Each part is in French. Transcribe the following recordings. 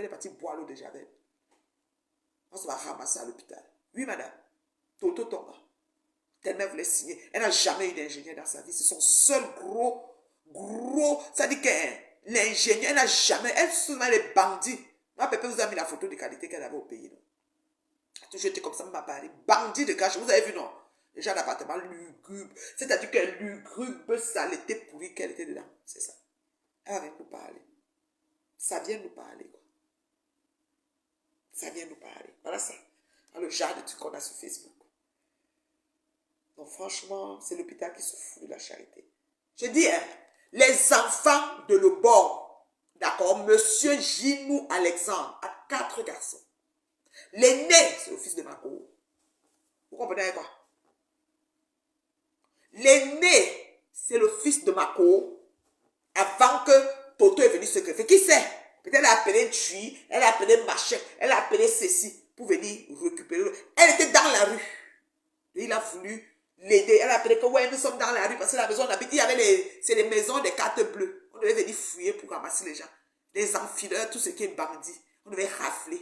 elle est partie boire l'eau de Javel. On se va ramasser à l'hôpital. Oui, madame. Toto Tonga. Tellement elle voulait signer. Elle n'a jamais eu d'ingénieur dans sa vie. C'est son seul gros, ça dit que l'ingénieur, elle n'a jamais, elle seulement les bandits. Ma pépé vous a mis la photo de qualité qu'elle avait au pays. Non? Toujours été comme ça, m'a parlé. Bandit de cash, vous avez vu, non? Déjà l'appartement lugubre. C'est-à-dire que lugubre, ça l'était pourri qu'elle était dedans. C'est ça. Elle va nous parler. Ça vient nous parler, quoi. Ça vient nous parler. Voilà ça. Dans le genre de trucs qu'on a sur Facebook. Donc franchement, c'est l'hôpital qui se fout de la charité. Je dis, hein, les enfants de Lebord, d'accord, Monsieur Ginou Alexandre a 4 garçons. L'aîné, c'est le fils de Mako. Vous comprenez quoi? L'aîné, c'est le fils de Mako avant que Toto est venu se greffer. Qui c'est? Peut-être elle a appelé Tui, elle a appelé Machin, elle a appelé ceci pour venir récupérer. Elle était dans la rue. Et il a voulu l'aider. Elle a appelé que ouais, nous sommes dans la rue parce que la maison on habite, il y avait c'est les maisons des cartes bleues. On devait venir fouiller pour ramasser les gens. Les enfileurs, tout ce qui est bandit. On devait rafler.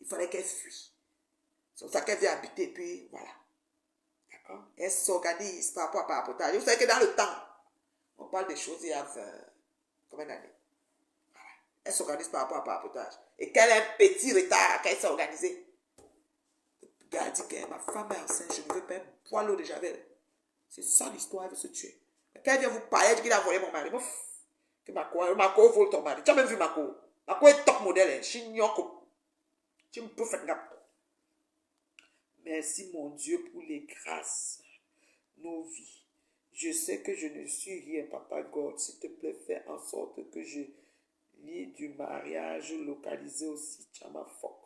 Il fallait qu'elle fuit. C'est pour ça qu'elle vient habiter, puis voilà. D'accord? Elle s'organise par rapport à parapotage. Vous savez que dans le temps, on parle des choses il y a combien d'années? Voilà. Elle s'organise par rapport à parapotage. Et qu'elle a un petit retard, qu'elle s'est organisée. Le gars dit que ma femme est enceinte, je ne veux pas un poileau de Javel. C'est ça l'histoire, elle veut se tuer. Quand elle vient vous parler, elle dit qu'il a volé mon mari. Que Mako vole ton mari. Tu as même vu Mako? Mako est top modèle. Chignoko. Tu me peux faire gaffe. Merci mon Dieu pour les grâces, nos vies. Je sais que je ne suis rien, Papa God. S'il te plaît, fais en sorte que je lis du mariage localisé aussi. Tchamafok.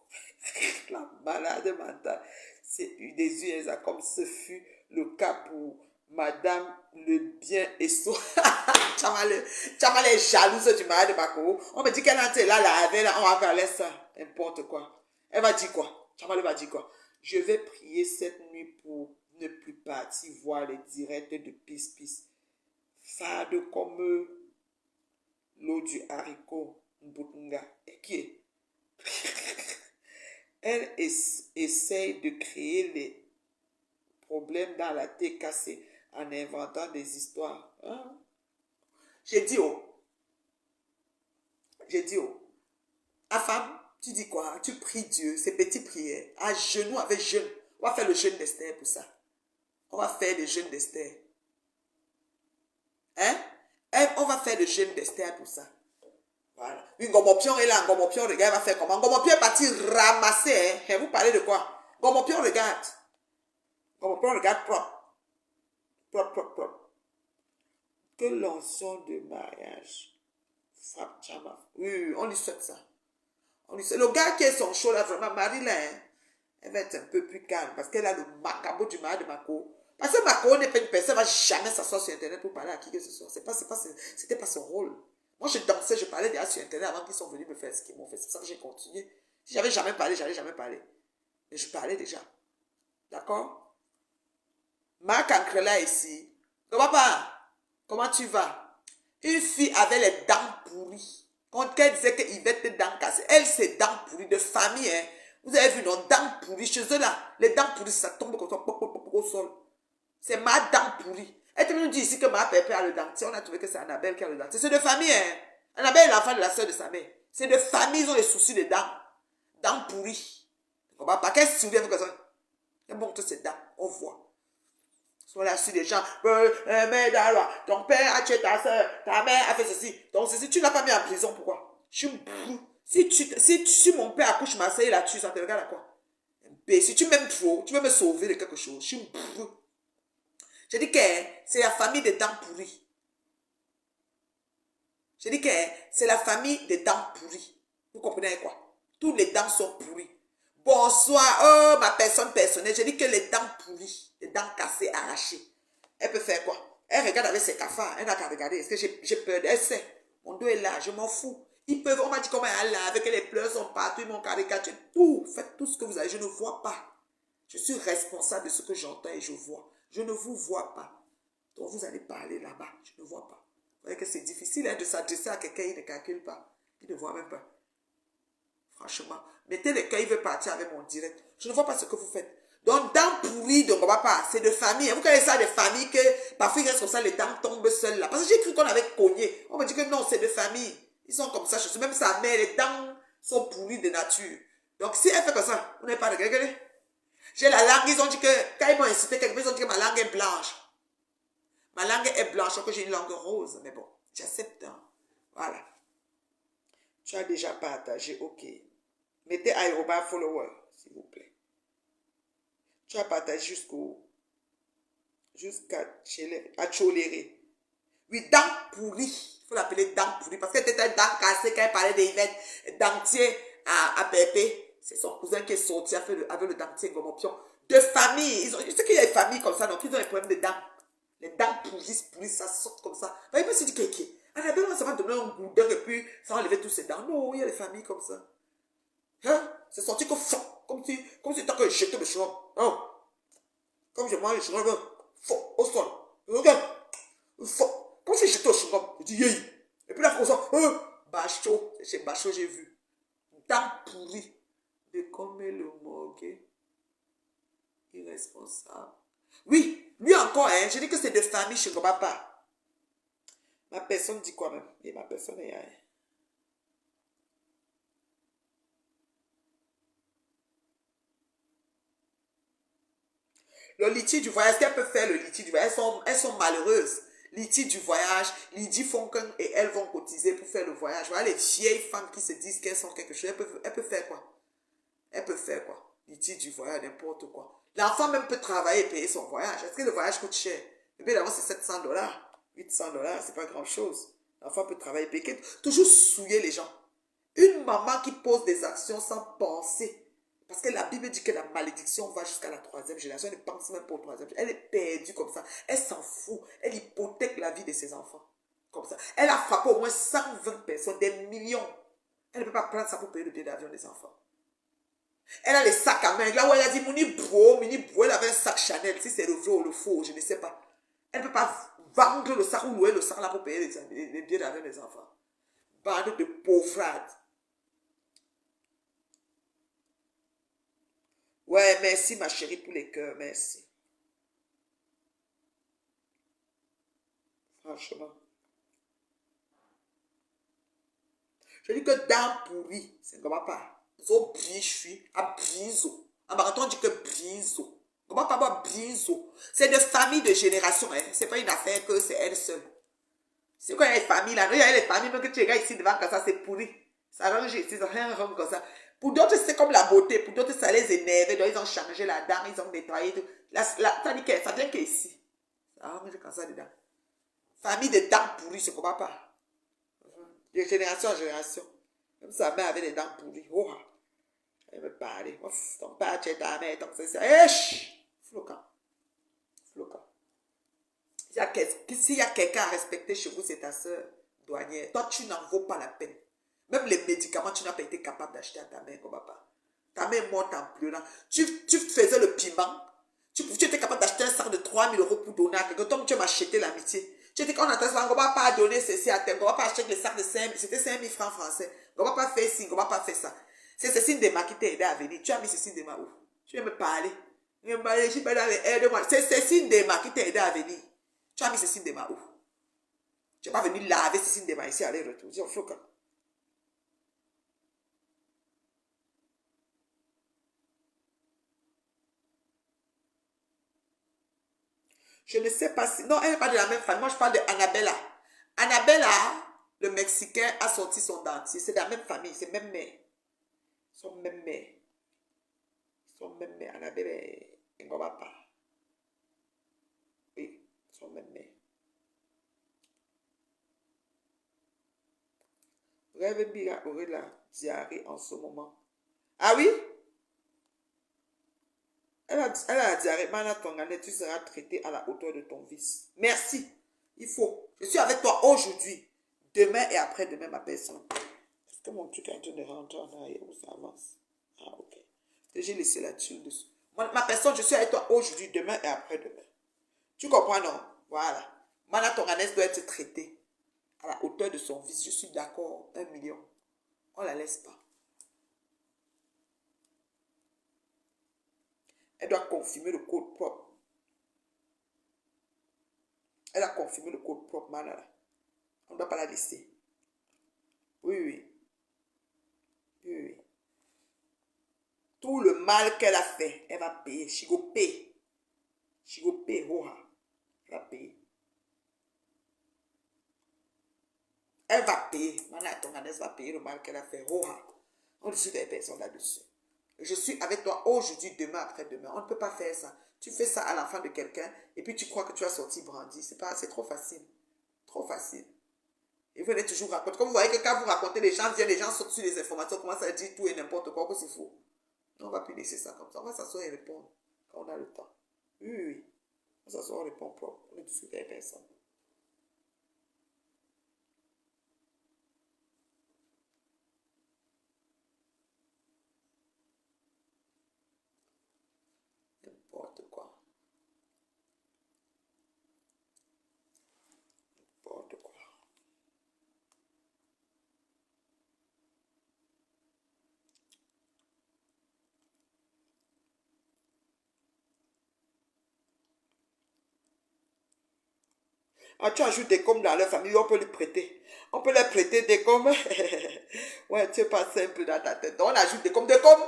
La malade mentale. C'est des yeux comme ce fut le cas pour Madame le bien et so. Tchamal est jalouse du mari de Mako. On me dit qu'elle est là, on va faire ça. N'importe quoi. Elle va dire quoi? Tchamal va dire quoi? Je vais prier cette nuit pour ne plus partir voir les directs de Pis. Fade comme l'eau du haricot Mbutunga. Et qui est? Elle essaye de créer les problèmes dans la tête cassée en inventant des histoires. Hein? J'ai dit, à femme, tu dis quoi? Tu pries Dieu, ces petites prières, à genoux avec jeûne. On va faire le jeûne d'Esther pour ça. On va faire le jeûne d'Esther. Hein? On va faire le jeûne d'Esther pour ça. Voilà. Une Gomopion est là, Gomopion, regarde, elle va faire comment? Gomopion est parti ramasser, hein? Vous parlez de quoi? Gomopion regarde. Gomopion regarde propre. Propre. Que l'onction de mariage frappe Chama. Oui, on lui souhaite ça. Le gars qui est son show là, vraiment, Marie là, hein, elle va être un peu plus calme parce qu'elle a le macabre du mari de Mako. Parce que Mako n'est pas une personne, elle ne va jamais s'asseoir sur Internet pour parler à qui que ce soit. C'était pas son rôle. Moi, je dansais, je parlais déjà sur Internet avant qu'ils sont venus me faire ce qu'ils m'ont fait. C'est ça que j'ai continué. Si j'avais jamais parlé, j'allais jamais parler. Mais je parlais déjà. D'accord? Marc Ancrela ici. Papa, comment tu vas? Une fille avait les dents pourries. Quand elle disait que Yvette était dents cassées, elle, c'est dents pourries de famille. Hein. Vous avez vu, non? Dents pourries. Chez eux, là, les dents pourries, ça tombe comme ça, au sol. C'est ma dent pourrie. Elle te nous dit ici que ma pépé a le dentier. On a trouvé que c'est Annabelle qui a le dentier. C'est de famille, hein. Annabelle est l'enfant de la soeur de sa mère. C'est de famille, ils ont des soucis de dents. Dents pourries. On va pas qu'elle sourit avec ça. Elle montre ses dents. On voit. Soit là, sur des gens. Mais d'alors, ton père a tué ta soeur. Ta mère a fait ceci. Donc, ceci, tu ne l'as pas mis en prison. Pourquoi? Je me brûle. Si mon père accouche ma soeur et la tue, ça te regarde à quoi? Si tu m'aimes trop, tu veux me sauver de quelque chose. Je me brûle. Je dis que c'est la famille des dents pourries. Je dis que c'est la famille des dents pourries. Vous comprenez quoi? Tous les dents sont pourries. Bonsoir, oh, ma personne personnelle. Je dis que les dents pourries, les dents cassées, arrachées. Elle peut faire quoi? Elle regarde avec ses cafards. Elle n'a qu'à regarder. Est-ce que j'ai peur? Elle sait. Mon dos est là, je m'en fous. Ils peuvent, on m'a dit comment elle est là, avec les pleurs sont partout, ils m'ont caricaturé. Tout, faites tout ce que vous avez. Je ne vois pas. Je suis responsable de ce que j'entends et je vois. Je ne vous vois pas. Donc vous allez parler là-bas. Je ne vois pas. Vous voyez que c'est difficile hein, de s'adresser à quelqu'un qui ne calcule pas. Il ne voit même pas. Franchement. Mettez le cœur, il veut partir avec mon direct. Je ne vois pas ce que vous faites. Donc, dents pourries de papa, c'est de famille. Vous connaissez ça, des familles que parfois ils restent comme ça, les dents tombent seules là. Parce que j'ai cru qu'on avait cogné. On me dit que non, c'est de famille. Ils sont comme ça. Je suis même sa mère, les dents sont pourries de nature. Donc, si elle fait comme ça, vous n'avez pas de regret. J'ai la langue, ils ont dit que, quand ils m'ont incité quelque chose, ils ont dit que ma langue est blanche. Ma langue est blanche, que j'ai une langue rose. Mais bon, j'accepte. Hein. Voilà. Tu as déjà partagé, ok. Mettez aérobas follower, s'il vous plaît. Tu as partagé jusqu'à Choléré. Oui, dents pourries. Il faut l'appeler dents pourries. Parce que c'était un dent cassé quand elle parlait des dentiers à Pépé. C'est son cousin qui est sorti avec le dentier Gomopion. De famille. Je sais qu'il y a des familles comme ça, donc ils ont des problèmes de dents. Les dents pourries, ça saute comme ça. Il me dit que Annabelle, ça va donner un boudin et puis ça va enlever tous ses dents. Non, il y a des familles comme ça. Hein? C'est sorti comme si t'as que jeté le chewing. Hein? Comme je mange le chewing, au sol. Regarde. Comme si j'étais au chewing. Je dis, yé. Et puis là, comme ça, Bacho. C'est chez Bacho, j'ai vu. Dents pourries. De comme le morgue. Irresponsable. Oui, lui encore, hein, je dis que c'est de famille, je ne comprends pas. Ma personne dit quoi même? Et ma personne est... Le litige du voyage, qu'elles peuvent faire le litige du voyage? Elles sont malheureuses. Litige du voyage, Lydie Fonken et elles vont cotiser pour faire le voyage. Voilà les vieilles femmes qui se disent qu'elles sont quelque chose. Elles peuvent faire quoi? Elles peuvent faire quoi? Litige du voyage, n'importe quoi. L'enfant même peut travailler et payer son voyage. Est-ce que le voyage coûte cher? Et bien d'abord, c'est 700 $, 800 $, c'est pas grand-chose. L'enfant peut travailler, payer. Toujours souiller les gens. Une maman qui pose des actions sans penser. Parce que la Bible dit que la malédiction va jusqu'à la 3e génération. Elle ne pense même pas au 3e. Elle est perdue comme ça. Elle s'en fout. Elle hypothèque la vie de ses enfants. Comme ça. Elle a frappé au moins 120 personnes, des millions. Elle ne peut pas prendre ça pour payer le billet d'avion des enfants. Elle a les sacs à main. Là où elle a dit, Mini Bro, elle avait un sac Chanel. Si c'est le vrai ou le faux, je ne sais pas. Elle ne peut pas vendre le sac ou louer le sac là pour payer les billets d'avion des enfants. Bande de pauvrades. Ouais, merci ma chérie pour les cœurs, merci. Franchement. Je dis que dents pourries, c'est comme pas. Zo biche, à briso. En marathon, on dit que briso. Comment pas voir briso? C'est de famille de génération, hein. C'est pas une affaire que c'est elle seule. C'est quand il y a des familles là, il y a des familles, même que tu regardes ici devant comme ça, c'est pourri. Ça range ici, ça rien comme ça. Pour d'autres, c'est comme la beauté. Pour d'autres, ça les énerve. Donc, ils ont changé la dent, ils ont nettoyé tout. Ça dit que ça vient qu'ici. Ça range comme ça dedans. Famille de dents pourries, je ne comprends pas. De génération en génération. Même sa mère avait des dents pourries. Oh, elle me parlait. Ton père, tu es ta mère, ton frère. Floquant. Floquant. S'il y a quelqu'un à respecter chez vous, c'est ta soeur douanière. Toi, tu n'en vaux pas la peine. Même les médicaments, tu n'as pas été capable d'acheter à ta mère, comme papa. Ta mère est morte en pleurant. Tu faisais le piment. Tu étais capable d'acheter un sac de 3 000 € pour donner à quelqu'un. Toi, tu m'as acheté l'amitié. Tu étais qu'on attend ça, on ne va pas donner ceci à tel. On ne va pas acheter le sac de 5 000. C'était 5 000 francs français. On ne va pas faire ci, on ne va pas faire ça. C'est Cécile Dema qui t'a aidé à venir. Tu as mis Cécile Dema où? Tu viens me parler. Je suis pas dans les aides. C'est Cécile Dema qui t'a aidé à venir. Tu as mis Cécile Dema où? Tu n'es pas venu laver Cécile Dema ici, aller-retour. Dis, on faut quand. Je ne sais pas si... Non, elle n'est pas de la même famille. Moi, je parle de Annabella. Annabella, le Mexicain, a sorti son dentier. C'est de la même famille. C'est même mère. Ils sont même mère. Ils sont même mère. Annabella est un papa. Oui, ils sont même mère. Rêve Bira aurait la diarrhée en ce moment. Ah oui? Elle a la diarrhée, Mana Tongane, tu seras traité à la hauteur de ton vice. Merci. Il faut. Je suis avec toi aujourd'hui, demain et après-demain, ma personne. Est-ce que mon truc est en train de rentrer en arrière ou ça avance? Ah, ok. J'ai laissé la tuile dessus. Ma personne, je suis avec toi aujourd'hui, demain et après-demain. Tu comprends, non? Voilà. Mana Tongane doit être traité à la hauteur de son vice. Je suis d'accord. 1 million. On ne la laisse pas. Elle doit confirmer le code propre. Elle a confirmé le code propre, Malala. On ne doit pas la laisser. Oui, oui. Oui, oui. Tout le mal qu'elle a fait, elle va payer. She go pay. She go pay. Elle va payer. Elle va payer. Malala Tonganès va payer le mal qu'elle a fait. On discute des personnes là-dessus. Je suis avec toi aujourd'hui, demain, après-demain. On ne peut pas faire ça. Tu fais ça à l'enfant de quelqu'un et puis tu crois que tu as sorti brandi. C'est trop facile. Trop facile. Et vous venez toujours raconter. Comme vous voyez que quand vous racontez, les gens viennent, les gens sautent sur les informations, commencent à dire tout et n'importe quoi, que c'est faux. On ne va plus laisser ça comme ça. On va s'asseoir et répondre quand on a le temps. Oui, oui, oui. On s'assoit, on répond propre. On ne discute avec personne. N'importe quoi. N'importe quoi. Ah, tu ajoutes des coms dans leur famille, on peut les prêter. On peut leur prêter des coms. Ouais, tu es pas simple dans ta tête. Donc, on ajoute des coms. Des coms,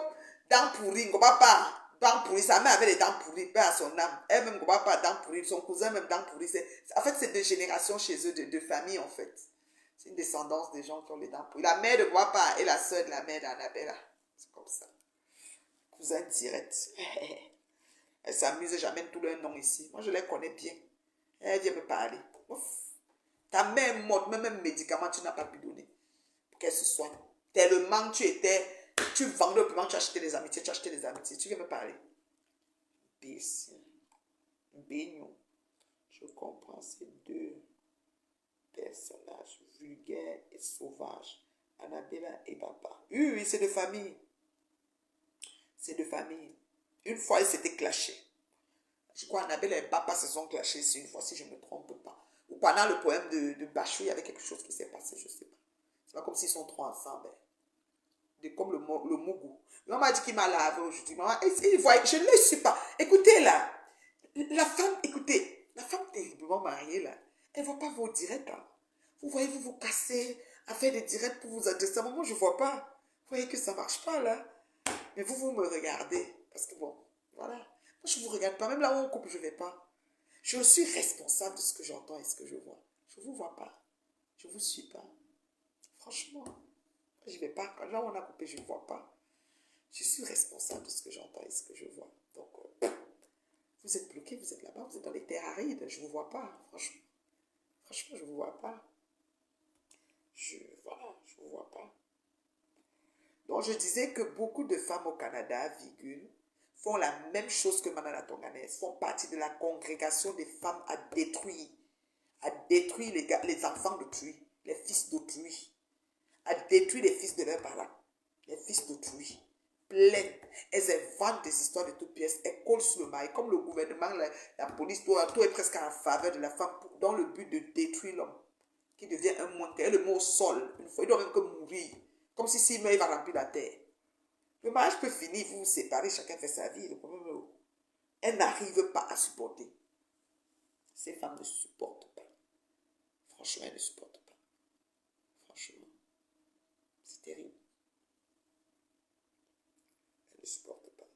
dents pourries, on va pas. Dents pourries, sa mère avait les dents pourries, père à son âme. Elle-même, on va pas dents pourries. Son cousin, même dents pourries. En fait, c'est des générations chez eux, de famille, en fait. C'est une descendance des gens qui ont les dents pourries. La mère de Guapa et la soeur de la mère d'Annabella. C'est comme ça. Cousin direct. Elle s'amuse, j'amène tous leurs noms ici. Moi, je les connais bien. Elle vient me parler. Ouf. Ta mère est morte, même un médicament, tu n'as pas pu donner pour qu'elle se soigne. Tellement tu étais, tu vendais le piment, tu achetais des amitiés, tu achetais des amitiés. Tu viens me parler. Imbécile. Bénion. Je comprends ces deux personnages vulgaires et sauvages. Annabella et Papa. Oui, oui, c'est de famille. C'est de famille. Une fois, ils s'étaient clashés. Je crois Annabella et Papa se sont clashés ici une fois, si je ne me trompe pas. Ou pendant le poème de Bachou, il y avait quelque chose qui s'est passé, je ne sais pas. C'est pas comme s'ils sont trois ensemble. Comme le Mougou. Maman m'a dit qu'il m'a lavé aujourd'hui. Maman, je ne le suis pas. Écoutez là, la femme, écoutez, la femme terriblement mariée là, elle ne voit pas vos directs. Hein. Vous voyez, vous vous cassez à faire des directs pour vous adresser. Moi, je ne vois pas. Vous voyez que ça ne marche pas là. Mais vous me regardez. Parce que bon, voilà. Moi, je ne vous regarde pas. Même là où on coupe, je ne vais pas. Je suis responsable de ce que j'entends et ce que je vois. Je ne vous vois pas. Je ne vous suis pas. Franchement, je ne vais pas. Là où on a coupé, je ne vois pas. Je suis responsable de ce que j'entends et ce que je vois. Donc, vous êtes bloqué, vous êtes là-bas, vous êtes dans les terres arides. Je ne vous vois pas. Franchement, je ne vous vois pas. Voilà, je ne vous vois pas. Donc, je disais que beaucoup de femmes au Canada, font la même chose que Manana Tonganès, font partie de la congrégation des femmes à détruire les enfants d'autrui, les fils d'autrui, à détruire les fils de leurs parents, les fils d'autrui, pleines. Elles inventent des histoires de toutes pièces, elles collent sur le mari, comme le gouvernement, la police, tout est presque en faveur de la femme, dans le but de détruire l'homme, qui devient un moine, elle le met au sol, une fois, il doit même que mourir, comme si s'il meurt, il va remplir la terre. Le mariage peut finir, vous vous séparez, chacun fait sa vie. Le problème est où? Elle n'arrive pas à supporter. Ces femmes ne supportent pas. Franchement, elles ne supportent pas. Franchement, c'est terrible. Elles ne supportent pas.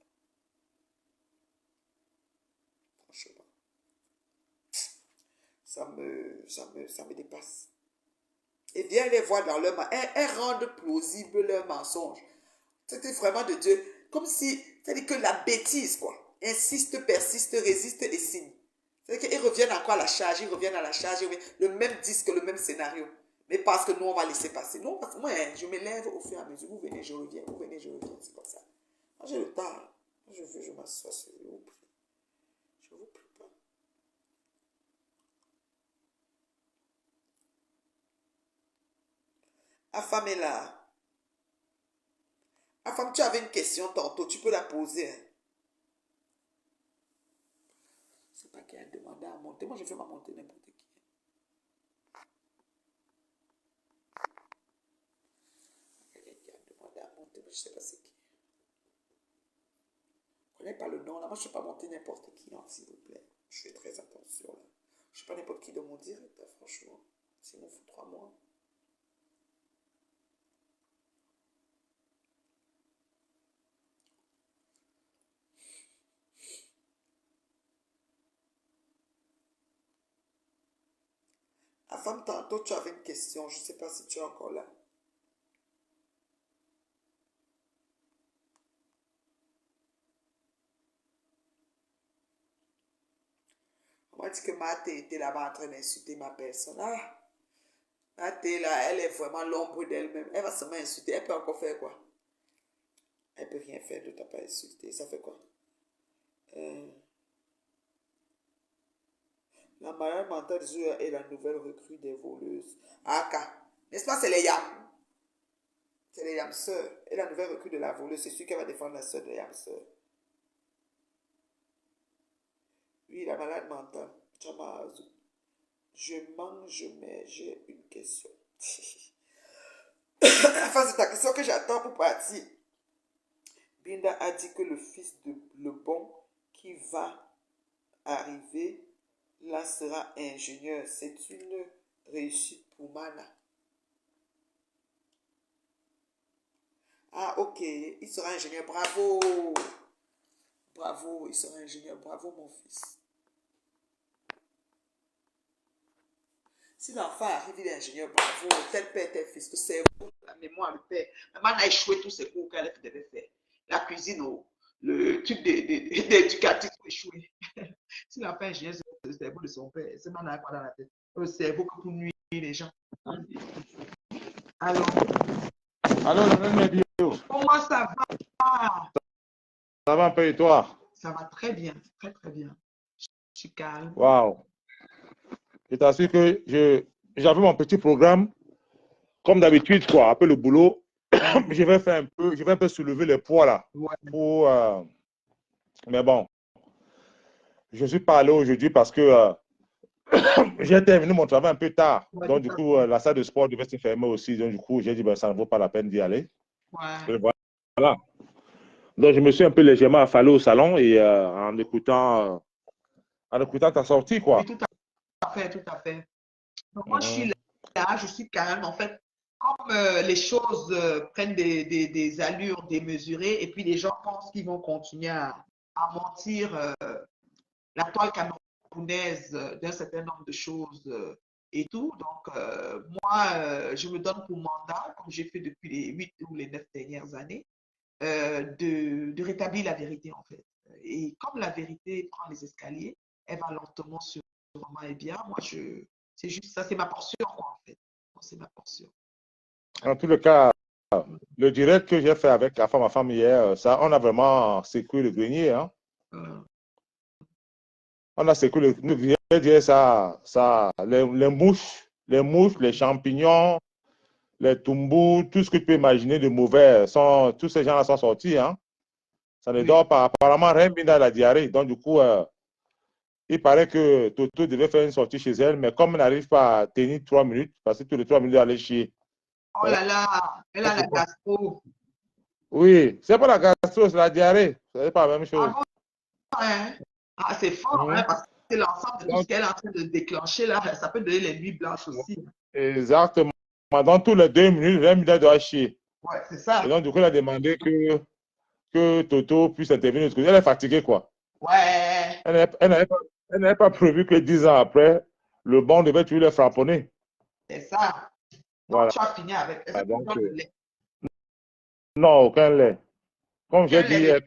Franchement, ça me dépasse. Et viens les voir dans leur mensonge. Elles rendent plausible leur mensonge. C'était vraiment de Dieu. Comme si, c'est-à-dire que la bêtise, quoi. Insiste, persiste, résiste et signe. C'est-à-dire qu'ils reviennent encore à la charge, ils reviennent à la charge, le même disque, le même scénario. Mais parce que nous, on va laisser passer. Non, parce que moi, je m'élève au fur et à mesure. Vous venez, je reviens. Vous venez, je reviens. C'est comme ça. Moi, j'ai le temps. Je veux, je m'assois sur vous. Je vous prie pas. Afam est là. Afam, tu avais une question tantôt. Tu peux la poser. Hein. C'est pas qui a demandé à monter. Moi, je fais ma montée n'importe qui. Quelqu'un qui a demandé à monter, mais je ne sais pas c'est qui. connais pas le nom. Là, moi, je ne fais pas monter n'importe qui, hein, s'il vous plaît. Je fais très attention. Là. Je ne suis pas n'importe qui dans mon direct, là, franchement. Sinon, il faut 3 mois. La femme, tantôt, tu avais une question. Je ne sais pas si tu es encore là. On m'a dit que Mathé était là-bas en train d'insulter ma personne. Ah, Mathé, là, elle est vraiment l'ombre d'elle-même. Elle va seulement insulter. Elle peut encore faire quoi? Elle peut rien faire de ta part insulter. Ça fait quoi? La malade mentale du jour est la nouvelle recrue des voleuses. Aka. N'est-ce pas, c'est les yams? C'est les yams sœurs. Et la nouvelle recrue de la voleuse, c'est celui qui va défendre la sœur de yams sœur. Oui, la malade mentale. Chamazo. Je mange, mais j'ai une question. Enfin, c'est ta question que j'attends pour partir. Binda a dit que le fils de le bon qui va arriver là sera ingénieur. C'est une réussite pour Mana. Ah, ok. Il sera ingénieur. Bravo. Bravo, il sera ingénieur. Bravo, mon fils. Si l'enfant arrive, il est ingénieur, bravo. Tel père, tel fils. Le cerveau, la mémoire, le père. Maman a échoué tous ses cours qu'elle devait faire. La cuisine, le truc d'éducatif a échoué. Si l'enfant est ingénieur, c'est le cerveau de son père. C'est maintenant quoi dans la tête. Le cerveau que pour nuire les gens. Alors, comment ça va? Ça va un peu et toi? Ça va très bien, très très bien. Je suis calme. Waouh. Je t'assure que j'avais mon petit programme, comme d'habitude, quoi, après le boulot. Je vais un peu soulever les poids là. Ouais. Mais bon, je suis pas allé aujourd'hui parce que j'ai terminé mon travail un peu tard. Ouais, Donc, du coup, la salle de sport devait se fermer aussi. Donc, du coup, j'ai dit, ben, ça ne vaut pas la peine d'y aller. Ouais. Et voilà. Donc, je me suis un peu légèrement affalé au salon et en écoutant ta sortie, Oui, quoi. tout à fait, tout à fait. Donc, moi, je suis là, je suis calme. En fait, comme les choses prennent des allures démesurées et puis les gens pensent qu'ils vont continuer à mentir la toile camerounaise d'un certain nombre de choses et tout. Donc, moi, je me donne pour mandat, comme j'ai fait depuis les 8 ou les 9 dernières années, de rétablir la vérité, en fait. Et comme la vérité prend les escaliers, elle va lentement, sûrement et bien. Moi, c'est juste ça, c'est ma portion, quoi, en fait. C'est ma portion. En tout le cas, le direct que j'ai fait avec ma femme hier, ça, on a vraiment secoué le grenier. Hein. On a secoué le grenier, les mouches, les champignons, les tumbous, tout ce que tu peux imaginer de mauvais, tous ces gens-là sont sortis. Hein. Ça ne dort pas. Apparemment, Rembin a la diarrhée. Donc, du coup, il paraît que Toto devait faire une sortie chez elle, mais comme elle n'arrive pas à tenir 3 minutes, parce que tous les 3 minutes, elle allait chier. Oh là là, elle a la gastro. Oui, c'est pas la gastro, c'est la diarrhée. C'est pas la même chose. Ah bon, hein? Ah, c'est fort, hein, parce que c'est l'ensemble de tout ce qu'elle est en train de déclencher là. Ça peut donner les nuits blanches aussi. Exactement. Dans tous les 2 minutes, Rembin doit chier. Ouais, c'est ça. Et donc, du coup, elle a demandé que Toto puisse intervenir. Elle est fatiguée, quoi. Ouais. Elle n'avait pas prévu que 10 ans après, le bon devait tuer les frapponnés. C'est ça. Donc, Voilà. tu as fini avec. Est-ce que tu donnes le lait? Non, aucun lait. Comme Quel lait?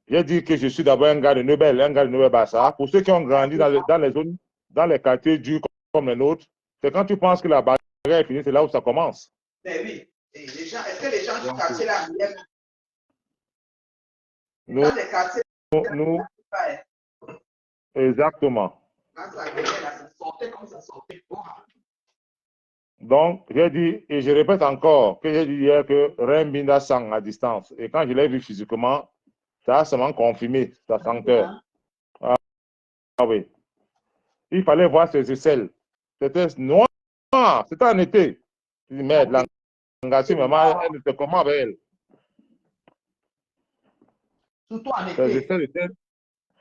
j'ai dit que je suis d'abord un gars de Nobel, un gars de Nobel-Bassa. Pour ceux qui ont grandi dans les zones, dans les quartiers durs comme les nôtres, c'est quand tu penses que la bagarre est finie, c'est là où ça commence. Ben oui. Et les gens, est-ce que les gens du quartier là aiment? Nous, Dans les quartiers, nous, exactement. quand ça venait là, ça sortait comme ça sortait. Donc, j'ai dit, et je répète encore, que j'ai dit hier que Rembinda sang à distance. Et quand je l'ai vu physiquement, ça a seulement confirmé sa senteur. Ah oui. Il fallait voir ses aisselles. C'était noir. C'était en été. Je dis, merde, l'engagée, maman, elle était comment avec elle? Surtout en Ces été. étoiles étaient,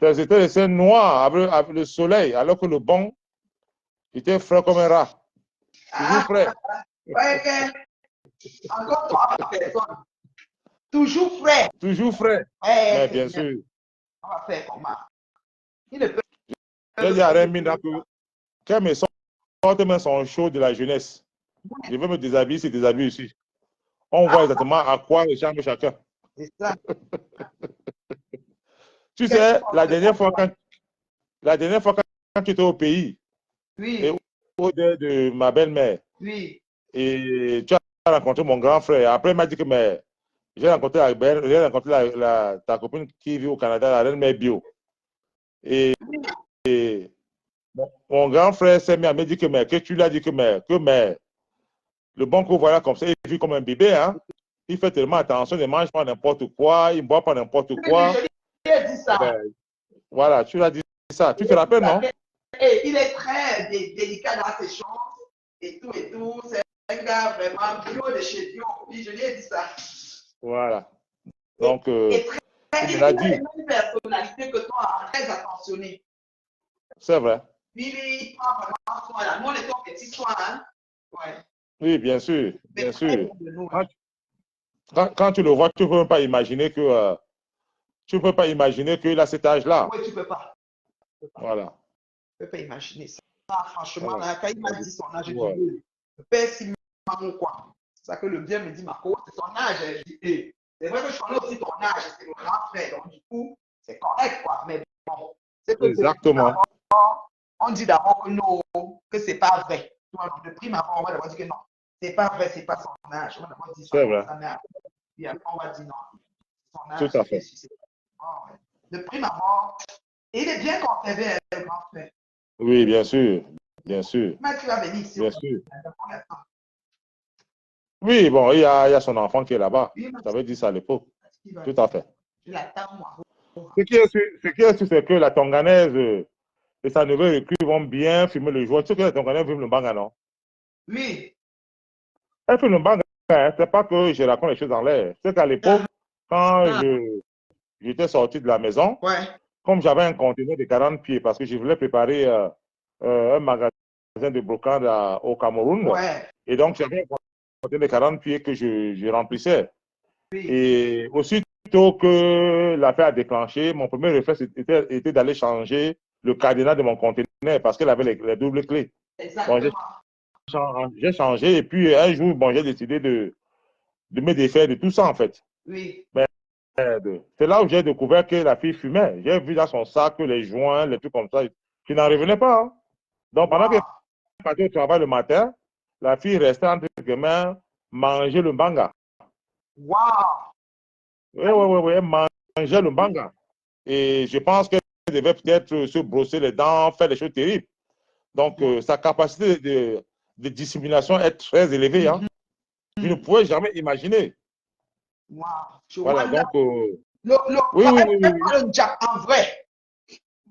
ces étoiles étaient noires avec le soleil, alors que le bon était frais comme un rat. Toujours Ah, frais. ouais, encore toi, personne. Toujours frais. Toujours frais. Ouais, Mais c'est bien bien. sûr, On va faire comment? Il ne peut j'ai dit à Remina que quand mes sortes sont chauds de la jeunesse, je veux me déshabiller, c'est déshabiller ici. On voit exactement à quoi ressemble chacun. c'est ça. Tu Quel sais, genre de contrôle? la dernière fois quand tu étais au pays, et Oui, au deuil de ma belle-mère, oui. et tu as rencontré mon grand frère. Après, il m'a dit que mais, j'ai rencontré ta copine qui vit au Canada, la reine mère bio. Et, et mon grand frère s'est mis à me dire que tu lui as dit que le bon coup, voilà, comme ça, il vit comme un bébé, hein. Il fait tellement attention, il ne mange pas n'importe quoi, il ne boit pas n'importe Oui, oui, quoi. je lui ai dit Eh ça. ben, voilà, tu l'as dit ça. Je Tu lui te ai dit rappelles, ça. non? Et il est très délicat dans ses choses et tout et tout. C'est un gars vraiment bio de chez bio. Oui, je lui ai dit ça. Voilà. Et, Donc, et très, il me il l'a a les dit. mêmes personnalités que toi, très attentionné. C'est vrai. Lui, il prend vraiment soin. Là. Nous, on est en petit soin. Hein? Ouais. Oui, bien sûr. Mais Bien très sûr. bien de nous. Hein? Quand tu le vois, tu ne peux même pas imaginer que tu peux pas imaginer qu'il a cet âge-là. Oui, tu ne peux pas. Tu peux pas. Voilà. Tu peux pas imaginer ça. Ah, franchement, Voilà. là, quand il m'a dit son âge, j'ai dit, Ouais. oui, le père, si ou quoi. C'est ça que le bien me dit, Marco, c'est son âge. Je dis, hey, c'est vrai que je connais aussi ton âge, c'est le grand frère. Donc, du coup, c'est correct, quoi. Mais bon, c'est que Exactement. on dit d'abord que non, que c'est pas vrai. De prime abord, on va d'abord dire que non, c'est pas vrai, c'est pas son âge. On va d'abord dire ça C'est comme vrai. ça, mais puis après, on va dire non, son Tout âge, à c'est bien fait. sûr, c'est pas vrai. De prime abord, il est bien conservé, le grand frère. Oui, bien sûr. Bien sûr. Mais tu vas venir ici, Bien sûr. on attend. Oui, bon, il y a son enfant qui est là-bas. Oui, Je t'avais dit ça à l'époque. il va Tout à fait. je l'attends, moi. Ce qui est sûr, c'est que la Tonganaise et sa nouvelle recrue vont bien filmer le joueur. Tu sais que la Tonganaise filme le Mbanga, non? Oui. Elle filme le Mbanga, hein. C'est pas que je raconte les choses en l'air. C'est qu'à l'époque, quand j'étais sorti de la maison, Ouais. comme j'avais un conteneur de 40 pieds, parce que je voulais préparer un magasin de brocante au Cameroun, Ouais. et donc j'avais un conteneur de 40 pieds que je remplissais. Oui. Et aussitôt que l'affaire a déclenché, mon premier réflexe était d'aller changer le cadenas de mon conteneur parce qu'elle avait les doubles clés. Bon, Exactement. j'ai changé et puis un jour, bon, j'ai décidé de me défaire de tout ça en fait. Oui. Mais c'est là où j'ai découvert que la fille fumait. J'ai vu dans son sac les joints, les trucs comme ça. Je n'en revenais pas. Hein. Donc pendant qu'elle Wow. partait au travail le matin, la fille restait entre ses mains manger le banga. Wow. Oui, oui, oui, oui, elle mangeait le banga. Et je pense qu'elle devait peut-être se brosser les dents, faire des choses terribles. Donc, sa capacité de dissimulation est très élevée. Hein. Je ne pouvais jamais imaginer. Wow. Je vois Voilà, là. donc, oui, oui, Elle oui, oui, oui. parle le Jap en vrai.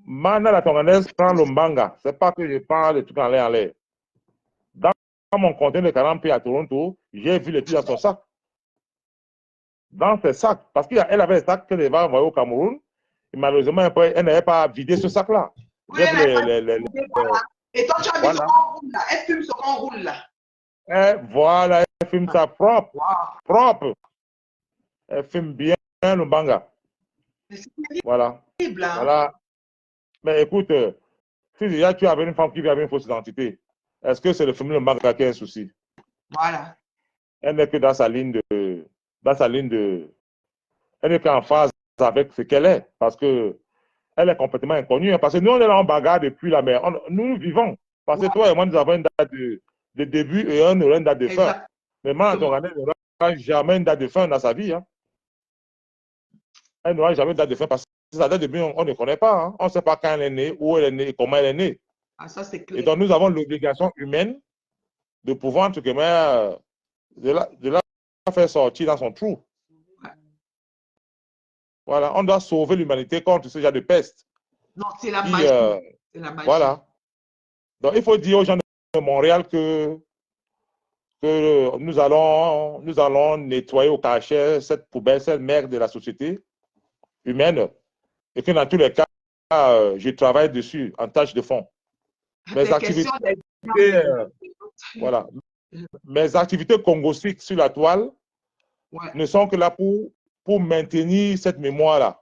Mana la Tonganaise prend le mbanga. C'est pas que je parle de trucs en l'air en l'air. Dans mon conteneur de 40 pieds à Toronto, j'ai vu les trucs dans son sac. Dans ses sacs. Parce qu'elle avait des sacs qu'elle devait envoyer au Cameroun. Et malheureusement, elle n'avait pas vidé ce sac-là. Oui, J'ai elle vu a pas voilà. Et toi, tu as vu ce voilà. qu'on roule là. Elle fume ce qu'on roule là. Voilà, elle filme ça propre. Wow. Propre. Elle filme bien le manga. C'est Voilà. terrible, hein? Voilà. Mais écoute, si déjà tu avais une femme qui avait une fausse identité, est-ce que c'est le film le manga qui a un souci? Voilà. Elle n'est que dans sa ligne elle n'est qu'en phase avec ce qu'elle est. Parce que elle est complètement inconnue. Hein, parce que nous, on est là en bagarre depuis la mer. Nous vivons. Parce que Wow. toi et moi, nous avons une date de début et on aura une date de fin. Exactement. Mais moi, elle n'aura jamais une date de fin dans sa vie. Hein. Elle n'aura jamais de date de fin parce que sa date de début, on ne connaît pas. Hein. On ne sait pas quand elle est née, où elle est née et comment elle est née. Ah, ça, c'est Et clair. donc, nous avons l'obligation humaine de pouvoir, entre guillemets, de la faire sortir dans son trou. Voilà, on doit sauver l'humanité contre ce genre de peste. Non, c'est la Qui, magie. C'est la magie. voilà. Donc, il faut dire aux gens de Montréal que nous allons nettoyer au cachet cette poubelle, cette merde de la société. humaine et que dans tous les cas, je travaille dessus en tâche de fond. Mes activités, voilà, mes activités congostiques sur la toile ne sont que là pour maintenir cette mémoire-là.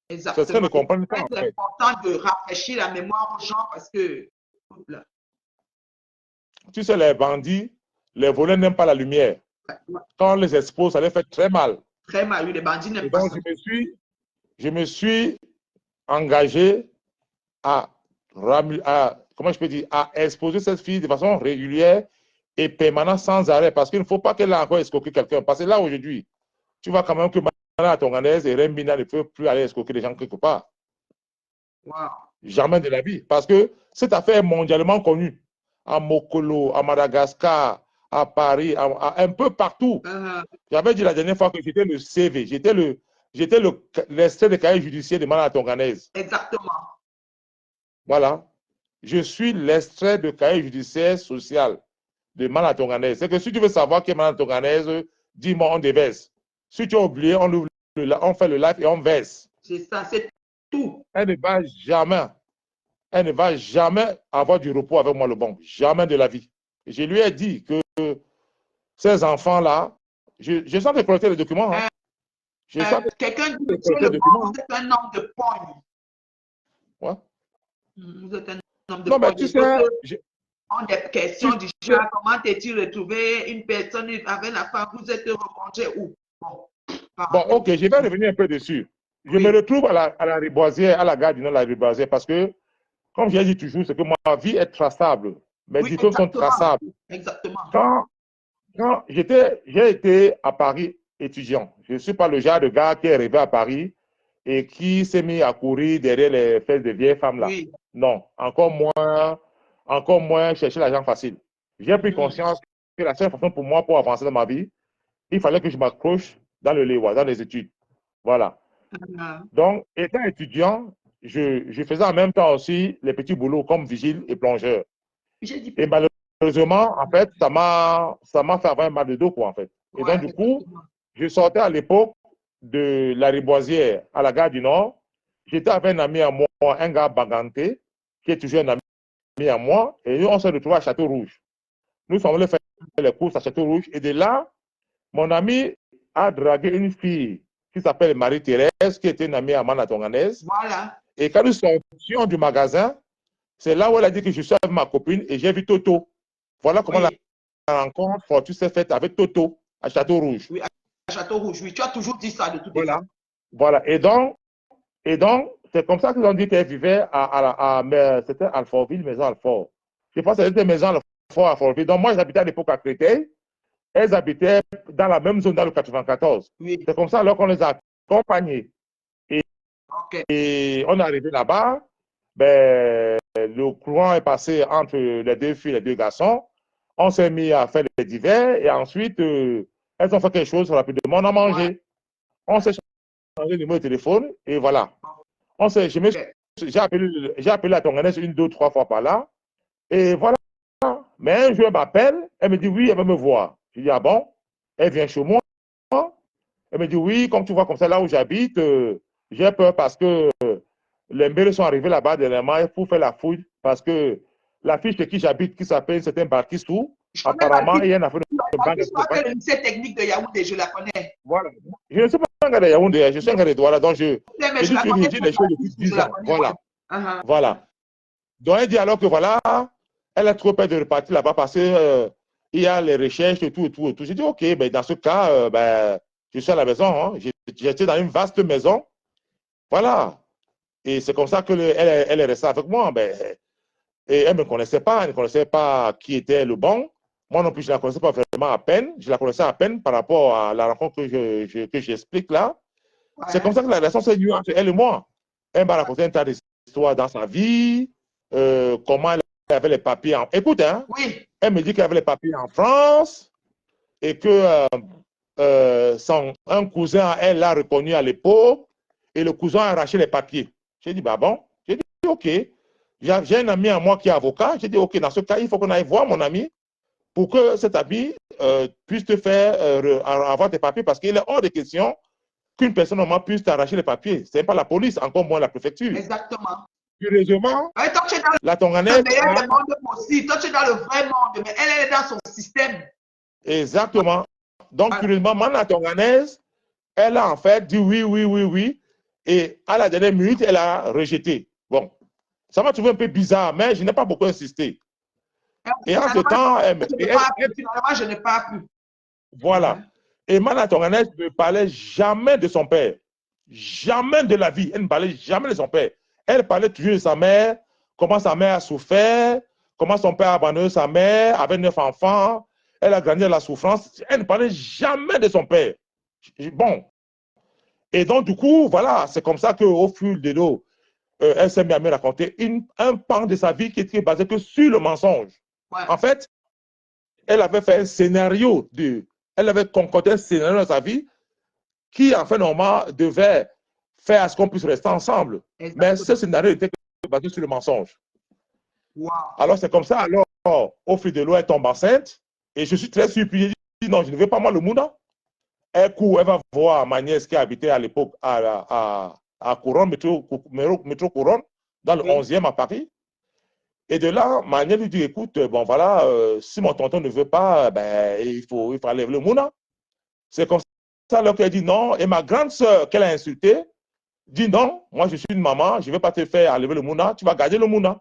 Exactement. C'est ce que ne comprennent pas. C'est important de rafraîchir la mémoire aux gens parce que... Tu sais, les bandits, les voleurs n'aiment pas la lumière. Quand on les expose, ça les fait très mal. Très mal, oui, les bandits n'aiment pas ça. Je me suis engagé à comment je peux dire, à exposer cette fille de façon régulière et permanente sans arrêt parce qu'il ne faut pas qu'elle ait encore escroqué quelqu'un. Parce que là, aujourd'hui, tu vois quand même que Mana Tonganaise et Rembina ne peuvent plus aller escroquer les gens quelque part. Wow. Jamais de la vie. Parce que cette affaire est mondialement connue. À Mokolo, à Madagascar, à Paris, à un peu partout. J'avais dit la dernière fois que j'étais le CV, j'étais l'extrait de cahier judiciaire de Mana Tonganaise. Exactement. Voilà. Je suis l'extrait de cahier judiciaire social de Mana Tonganaise. C'est que si tu veux savoir qui est Mana Tonganaise, dis-moi, on déverse. Si tu as oublié, on fait le live et on verse. C'est ça, c'est tout. Elle ne va jamais avoir du repos avec moi le bon. Jamais de la vie. Je lui ai dit que ces enfants-là, je sens de collecter les documents. Hein. Quelqu'un dit que c'est un homme de pogne. Ouais. Vous êtes un homme de non, pogne. Mais tu sais, on a des questions du genre, comment t'es-tu retrouvé une personne avec la femme, vous êtes rencontrés où? Bon, ok, je vais revenir un peu dessus. Je me retrouve à la Riboisière, à la gare du Nord de la Riboisière, parce que, comme j'ai dit toujours, c'est que ma vie est traçable. Mes diplômes sont traçables. Exactement. Quand j'ai été à Paris étudiant, je ne suis pas le genre de gars qui est arrivé à Paris et qui s'est mis à courir derrière les fesses de vieilles femmes là. Oui. Non, encore moins chercher l'argent facile. J'ai pris conscience que la seule façon pour moi pour avancer dans ma vie, il fallait que je m'accroche dans le Léwa, dans les études. Voilà. Donc, étant étudiant, je faisais en même temps aussi les petits boulots comme vigile et plongeur. Et malheureusement, en fait, ça m'a fait avoir un mal de dos, quoi, en fait. Et donc, du coup, je sortais à l'époque de la Riboisière à la gare du Nord. J'étais avec un ami à moi, un gars Baganté, qui est toujours un ami à moi, et nous, on s'est retrouvés à Château-Rouge. Nous sommes allés faire les courses à Château-Rouge, et de là, mon ami a dragué une fille qui s'appelle Marie-Thérèse, qui était une amie à Mana Tonganaise. Voilà. Et quand nous sortions du magasin, c'est là où elle a dit que je suis avec ma copine et j'ai vu Toto. Voilà comment la rencontre fortuite s'est faite avec Toto à Château-Rouge. Oui, à Château-Rouge, oui. Tu as toujours dit ça de toute façon. Voilà. Et donc, c'est comme ça qu'ils ont dit qu'elle vivait c'était Alfortville, Maison Alfort. Je pense que c'était Maison Alfort à Alfortville. Donc, moi, j'habitais à l'époque à Créteil. Elles habitaient dans la même zone dans le 94. Oui. C'est comme ça alors qu'on les a accompagnés. Et on est arrivé là-bas. Ben, le courant est passé entre les deux filles et les deux garçons. On s'est mis à faire les divers et ensuite, elles ont fait quelque chose rapidement. On a mangé. Ouais. On s'est changé le numéro de téléphone et voilà. J'ai appelé la Tonganaise 1, 2, 3 fois par là. Et voilà. Mais un jour, elle m'appelle. Elle me dit oui, elle veut me voir. Je dis ah bon? Elle vient chez moi. Elle me dit oui, comme tu vois comme ça, là où j'habite, j'ai peur parce que les mbélés sont arrivés là-bas dernièrement pour faire la fouille parce que la fille chez qui j'habite, qui s'appelle c'était Barkistou, apparemment, il y a une affaire de banque. C'est le lycée technique de Yaoundé, je la connais. Voilà. Je ne suis pas un gars de Yaoundé, je suis un gars de Douala, donc je dis les choses depuis 10 ans. Voilà. Voilà. Donc, elle dit alors que voilà, elle a trop peur de repartir là-bas parce que il y a les recherches et tout. J'ai dit, OK, ben, dans ce cas, je suis à la maison. Hein. J'étais dans une vaste maison. Voilà. Et c'est comme ça qu'elle est restée avec moi. Ben, et elle ne me connaissait pas. Elle ne connaissait pas qui était le bon. Moi non plus, je ne la connaissais pas vraiment à peine. Je la connaissais à peine par rapport à la rencontre que j'explique là. Ouais. C'est comme ça que la relation s'est nue entre elle et moi. Elle m'a raconté un tas d'histoires dans sa vie, comment elle avait les papiers en... Écoute, hein, oui. Elle me dit qu'elle avait les papiers en France et que un cousin à elle l'a reconnu à l'époque et le cousin a arraché les papiers. J'ai dit, bah bon. J'ai dit, OK. J'ai un ami à moi qui est avocat. J'ai dit, OK, dans ce cas, il faut qu'on aille voir mon ami pour que cet ami puisse te faire avoir tes papiers parce qu'il est hors de question qu'une personne normalement puisse t'arracher les papiers. Ce n'est pas la police, encore moins la préfecture. Exactement. Curieusement, Ouais, toi, tu es dans la le Tonganaise meilleur a... des mondes possible. Toi, tu es dans le vrai monde, mais elle est dans son système. Exactement. Donc, Voilà. curieusement, la Tonganaise, elle a en fait dit oui, oui, oui, oui. Et à la dernière minute, elle a rejeté. Bon, ça m'a trouvé un peu bizarre, mais je n'ai pas beaucoup insisté. Et entre-temps, Finalement, je n'ai pas pu. voilà. Ouais. Et Mana Tonganaise ne parlait jamais de son père. Jamais de la vie. Elle ne parlait jamais de son père. Elle parlait toujours de sa mère, comment sa mère a souffert, comment son père a abandonné sa mère avec 9 enfants. Elle a grandi dans la souffrance. Elle ne parlait jamais de son père. Bon. Et donc, du coup, voilà, c'est comme ça qu'au fil de l'eau, elle s'est mise à me raconter un pan de sa vie qui était basé que sur le mensonge. Ouais. En fait, elle avait fait un scénario elle avait concocté un scénario dans sa vie qui, en fait, normalement, devait faire à ce qu'on puisse rester ensemble. Exactement. Mais ce scénario était basé sur le mensonge. Wow. Alors, c'est comme ça, alors, au fil de l'eau, elle tombe enceinte. Et je suis très surpris. Je dis, non, je ne veux pas moi le Mouna. Elle court, elle va voir ma nièce qui habitait à l'époque à Couronne, métro Couronne, dans le 11e à Paris. Et de là, ma nièce lui dit, écoute, bon voilà, si mon tonton ne veut pas, ben, il faut aller le Mouna. C'est comme ça alors qu'elle dit non. Et ma grande sœur qu'elle a insultée dit non, moi je suis une maman, je ne vais pas te faire enlever le Mouna, tu vas garder le Mouna.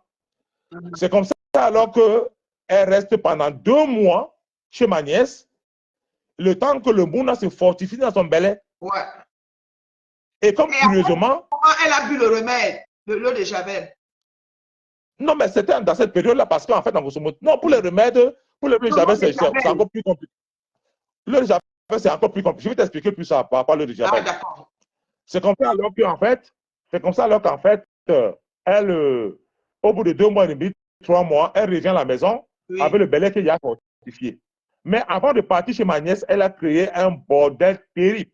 C'est comme ça alors qu'elle reste pendant 2 mois chez ma nièce, le temps que le Mouna se fortifie dans son belai. Ouais. Et comme curieusement... Comment elle a bu le remède, l'eau de Javel? Non, mais c'était dans cette période-là parce qu'en fait, non, pour les remèdes, pour l'eau de Javel, c'est encore plus compliqué. L'eau de Javel, c'est encore plus compliqué. Je vais t'expliquer plus ça par rapport à l'eau de Javel. Ah, d'accord. C'est comme ça alors qu'en fait, elle, au bout de 2 mois et demi, 3 mois, elle revient à la maison avec le belai qu'il y a fortifié. Mais avant de partir chez ma nièce, elle a créé un bordel terrible.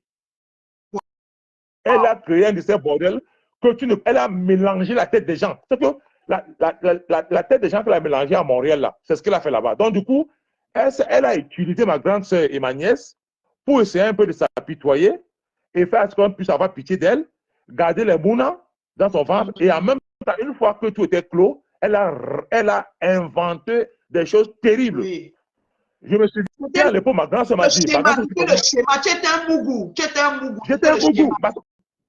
Elle a créé un de ces bordels que elle a mélangé la tête des gens. C'est que la tête des gens qu'elle a mélangée à Montréal, là, c'est ce qu'elle a fait là-bas. Donc, du coup, elle a utilisé ma grande sœur et ma nièce pour essayer un peu de s'apitoyer et faire ce qu'on puisse avoir pitié d'elle, garder les mounas dans son ventre. Et en même temps, une fois que tout était clos, elle a inventé des choses terribles. Oui. Je me suis dit, à l'époque, ma grande sœur m'a dit... Le schéma, tu étais un mougou. J'étais un mougou.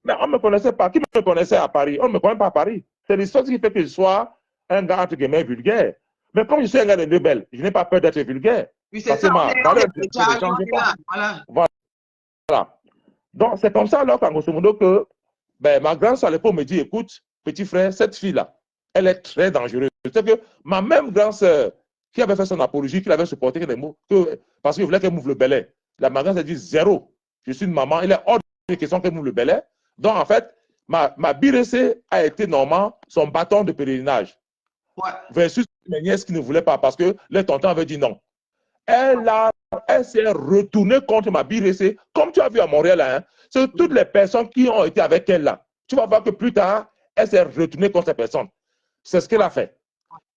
Mais on ne me connaissait pas. Qui me connaissait à Paris? On ne me connaît pas à Paris. C'est l'histoire qui fait que je sois un gars, entre guillemets, vulgaire. Mais comme je suis un gars de rebelle, je n'ai pas peur d'être vulgaire. Oui, c'est ça. Voilà. Donc, c'est comme ça, alors, qu'en grosso modo, que ma grande soeur à l'époque me dit, écoute, petit frère, cette fille-là, elle est très dangereuse. C'est que ma même grande soeur, qui avait fait son apologie, qui avait supporté les mots, parce qu'il voulait qu'elle m'ouvre le belai. La ma grande soeur dit, zéro. Je suis une maman, il est hors de question qu'elle m'ouvre le belai. Donc, en fait, ma BRC a été normalement son bâton de pèlerinage. Ouais. Versus mes nièces qui ne voulaient pas parce que les tontons avaient dit non. Elle s'est retournée contre ma BRC, comme tu as vu à Montréal. Hein, c'est toutes les personnes qui ont été avec elle là. Tu vas voir que plus tard, elle s'est retournée contre ces personnes. C'est ce qu'elle a fait.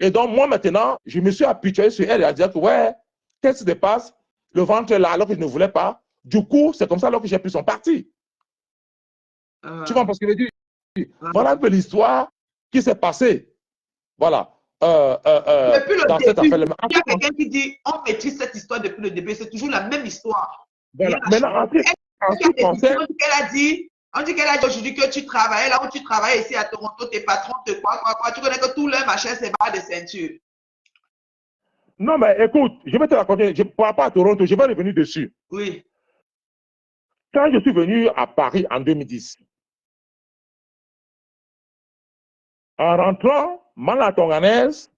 Et donc, moi, maintenant, je me suis appuyé sur elle et à dire que, ouais, qu'est-ce qui se passe? Le ventre est là alors que je ne voulais pas. Du coup, c'est comme ça alors que j'ai pris son parti. Tu vois, parce que je dis, voilà un peu l'histoire qui s'est passée. Voilà. Depuis le début, il y a quelqu'un qui dit on maîtrise cette histoire depuis le début, c'est toujours la même histoire. Voilà. Maintenant, on dit qu'elle a dit aujourd'hui que tu travaillais là où tu travailles ici à Toronto, tes patrons te quoi. Tu connais que tout leur machin, c'est barre de ceinture. Non, mais écoute, je vais te raconter, par rapport à Toronto, je vais revenir dessus. Oui. Quand je suis venu à Paris en 2010, en rentrant, la Tonganaise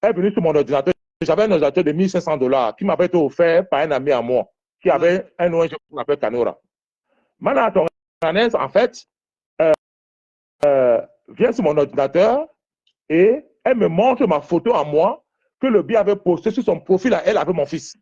est venue sur mon ordinateur. J'avais un ordinateur de 1500 $ qui m'avait été offert par un ami à moi, qui avait un ONG qu'on appelle Canora. La Tonganaise, en fait, vient sur mon ordinateur et elle me montre ma photo à moi que le bien avait posté sur son profil à elle avec mon fils.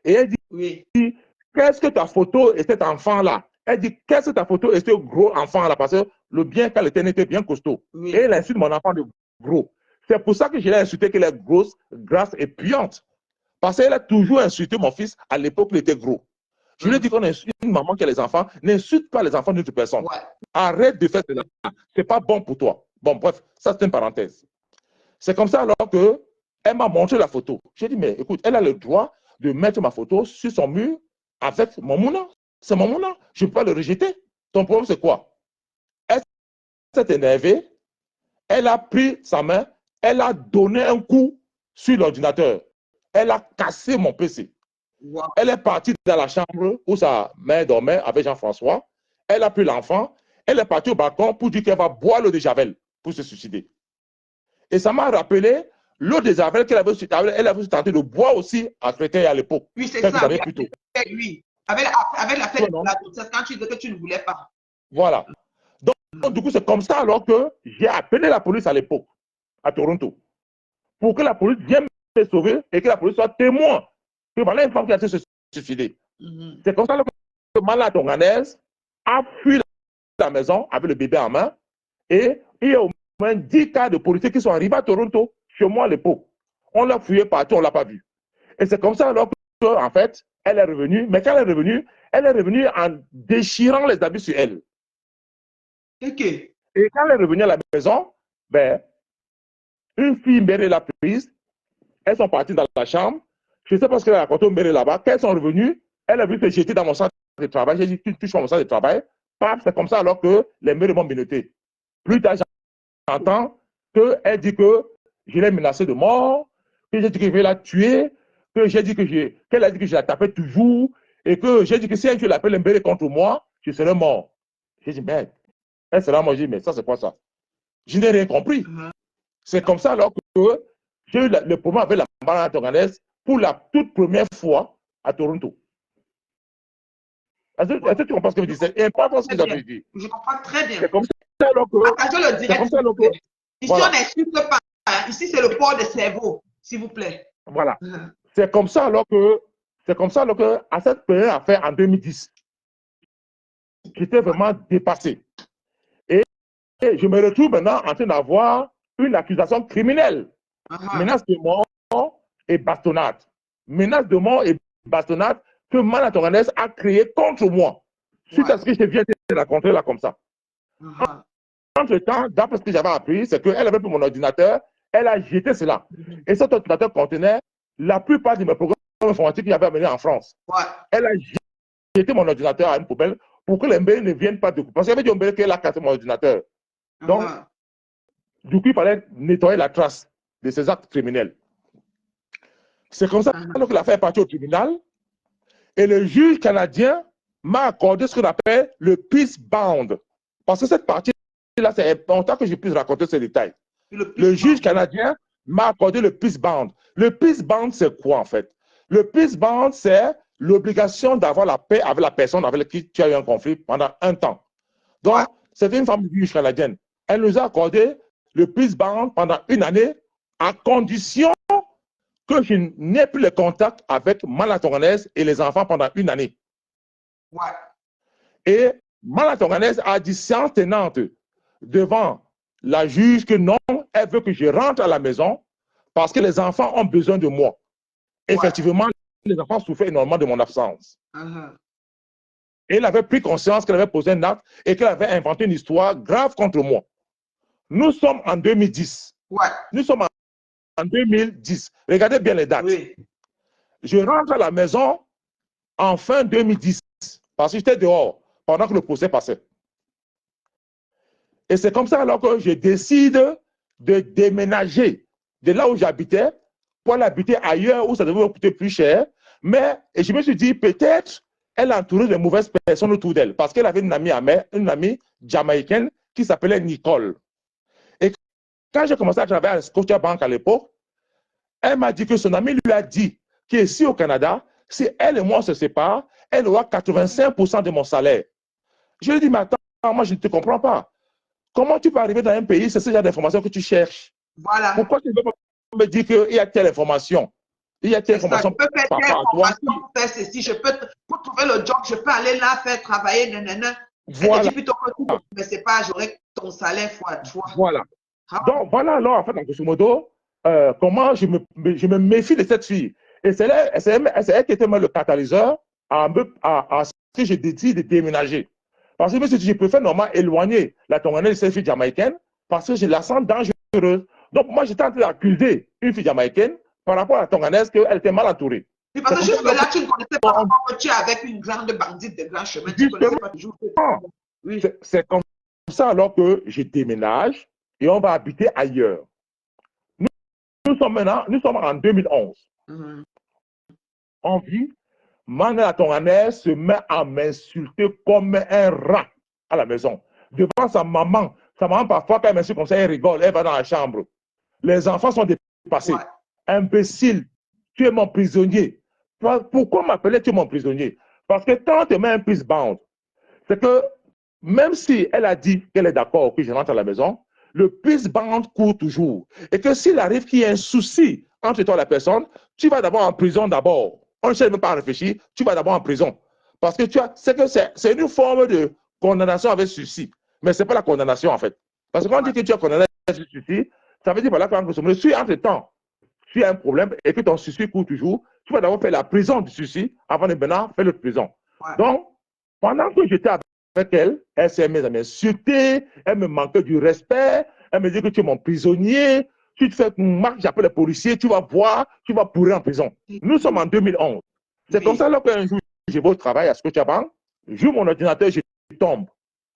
Et elle dit, qu'est-ce que ta photo et cet enfant-là? Elle dit, qu'est-ce que ta photo et ce gros enfant-là? Parce que le bien qu'elle était bien costaud. Et elle insulte mon enfant de gros. C'est pour ça que je l'ai insulté qu'elle est grosse, grasse et puante. Parce qu'elle a toujours insulté mon fils à l'époque où il était gros. Je lui ai dit qu'on insulte une maman qui a les enfants, n'insulte pas les enfants d'une autre personne. Ouais. Arrête de faire cela. C'est pas bon pour toi. Bon, bref, ça c'est une parenthèse. C'est comme ça alors que elle m'a montré la photo. J'ai dit, mais écoute, elle a le droit de mettre ma photo sur son mur avec mon mouna. C'est mon mouna. Je ne peux pas le rejeter. Ton problème, c'est quoi? Elle s'est énervée. Elle a pris sa main. Elle a donné un coup sur l'ordinateur. Elle a cassé mon PC. Wow. Elle est partie dans la chambre où sa mère dormait avec Jean-François. Elle a pris l'enfant. Elle est partie au balcon pour dire qu'elle va boire l'eau de Javel pour se suicider. Et ça m'a rappelé l'eau de Javel qu'elle avait tenté de boire aussi à Créteil à l'époque. Oui, c'est quelques ça. années plus tôt. Oui. Avec la fête de la grossesse, quand tu disais que tu ne voulais pas. Voilà. Donc, du coup, c'est comme ça alors que j'ai appelé la police à l'époque, à Toronto, pour que la police vienne me sauver et que la police soit témoin que voilà une femme qui a été se suicider. C'est comme ça que Mala Tonganaise a fui la maison avec le bébé en main et il y a au moins 10 cas de policiers qui sont arrivés à Toronto, chez moi à l'époque. On l'a fouillé partout, on ne l'a pas vu. Et c'est comme ça alors que, en fait, elle est revenue, mais quand elle est revenue en déchirant les habits sur elle. Ok. Et quand elle est revenue à la maison, ben, une fille Mbéré l'a prise, elles sont parties dans la chambre, je ne sais pas ce qu'elle a raconté au Mbéré là-bas, quand elles sont revenues, elle a vu que j'étais dans mon centre de travail, j'ai dit, tu touches mon centre de travail, paf, c'est comme ça alors que les Mbéré m'ont menotté. Plus tard, j'entends qu'elle dit que je l'ai menacée de mort, que j'ai dit que je vais la tuer, que j'ai dit qu'elle a dit que je la tapais toujours, et que j'ai dit que si un jour elle appelle Mbéré contre moi, je serai mort. J'ai dit, merde. Elle sera moi, j'ai dit, mais ça, c'est quoi ça? Je n'ai rien compris. C'est comme ça alors que j'ai eu le problème avec la Mala Tonganaise pour la toute première fois à Toronto. Est-ce que tu comprends ce que je dis? C'est important ce que j'avais dit. Je comprends très bien. C'est comme ça alors que... Partagez le direct. Ici, voilà. on n'insulte pas. Ici, c'est le port de cerveau, s'il vous plaît. Voilà. C'est comme ça alors que... à cette première affaire en 2010, j'étais vraiment dépassé. Et je me retrouve maintenant en train d'avoir une accusation criminelle. Menace de mort et bastonnade. Menace de mort et bastonnade que Mala Tonganaise a créé contre moi. Suite à ce que je viens de raconter là comme ça. Entre-temps, d'après ce que j'avais appris, c'est qu'elle avait pris mon ordinateur, elle a jeté cela. Et cet ordinateur contenait la plupart de mes programmes informatiques qu'il avait amenés en France. Elle a jeté mon ordinateur à une poubelle pour que les Mbéré ne viennent pas de coup. Parce qu'il y avait dit aux Mbéré qu'elle a cassé mon ordinateur. Donc, du coup, il fallait nettoyer la trace de ces actes criminels. C'est comme ça que l'affaire est partie au tribunal et le juge canadien m'a accordé ce qu'on appelle le peace bound. Parce que cette partie-là, c'est important que je puisse raconter ces détails. Le juge canadien m'a accordé le peace bound. Le peace bound, c'est quoi en fait? Le peace bound, c'est l'obligation d'avoir la paix avec la personne avec qui tu as eu un conflit pendant un temps. Donc, c'est une femme juge canadienne. Elle nous a accordé le peace bound pendant une année à condition que je n'ai plus le contact avec Mala Tonganaise et les enfants pendant une année. Et Mala Tonganaise a dit séance tenante devant la juge que non, elle veut que je rentre à la maison parce que les enfants ont besoin de moi. Effectivement, les enfants souffraient énormément de mon absence. Et elle avait pris conscience qu'elle avait posé un acte et qu'elle avait inventé une histoire grave contre moi. Nous sommes en 2010. Nous sommes en 2010. Regardez bien les dates. Je rentre à la maison en fin 2010 parce que j'étais dehors pendant que le procès passait. Et c'est comme ça alors que je décide de déménager de là où j'habitais pour aller habiter ailleurs où ça devait me coûter plus cher. Mais et je me suis dit peut-être elle a entouré de mauvaises personnes autour d'elle parce qu'elle avait une amie jamaïcaine qui s'appelait Nicole. Et quand j'ai commencé à travailler à Scotiabank à l'époque, elle m'a dit que son ami lui a dit qu'ici au Canada, si elle et moi se séparent, elle aura 85% de mon salaire. Je lui ai dit, mais attends, moi je ne te comprends pas. Comment tu peux arriver dans un pays, c'est ce genre d'information que tu cherches? Pourquoi tu ne veux pas me dire qu'il y a telle information? Il y a telle information. Je peux faire telle information, faire ceci, je peux, pour trouver le job, je peux aller là, faire travailler, nanana. Voilà. Et plutôt que tu ne sais pas, j'aurai ton salaire fois. Voilà. Donc voilà alors, en fait, en grosso modo, comment je me méfie de cette fille. Et c'est elle qui était le catalyseur à ce que je décide de déménager. Parce que je préfère normalement éloigner la Tonganaise de cette fille jamaïcaine parce que je la sens dangereuse. Donc, moi, j'étais en train d'accuser une fille jamaïcaine par rapport à la Tonganaise qu'elle était mal entourée. Oui, parce que jusque-là, tu ne connaissais pas que tu es avec une grande bandite de grand chemin. Tu ne connaissais pas toujours. Oui. C'est comme ça alors que je déménage et on va habiter ailleurs. Nous sommes en 2011. On vit, la Tonganaise se met à m'insulter comme un rat à la maison. Devant sa maman parfois, quand elle m'insulte comme ça, elle rigole, elle va dans la chambre. Les enfants sont dépassés. Ouais. Imbécile, tu es mon prisonnier. Pourquoi m'appeler tu es mon prisonnier? Parce que quand tu mets un peace bound, c'est que même si elle a dit qu'elle est d'accord que je rentre à la maison, le peace bound court toujours. Et que s'il arrive qu'il y ait un souci entre toi et la personne, tu vas d'abord en prison d'abord. On ne sait même pas réfléchir, tu vas d'abord en prison. Parce que c'est une forme de condamnation avec sursis. Mais ce n'est pas la condamnation en fait. Parce que quand on dit que tu es condamné avec sursis, ça veut dire voilà, si entre-temps, tu as un problème et que ton sursis court toujours, tu vas d'abord faire la prison du sursis avant de maintenant faire l'autre prison. Ouais. Donc, pendant que j'étais avec elle, elle s'est mise à m'insulter, elle me manquait du respect, elle me dit que tu es mon prisonnier, tu te fais une marque, j'appelle les policiers, tu vas voir, tu vas pourrir en prison. Nous sommes en 2011. C'est comme ça qu'un jour, je vais au travail à Scotiabank, j'ouvre mon ordinateur, je tombe.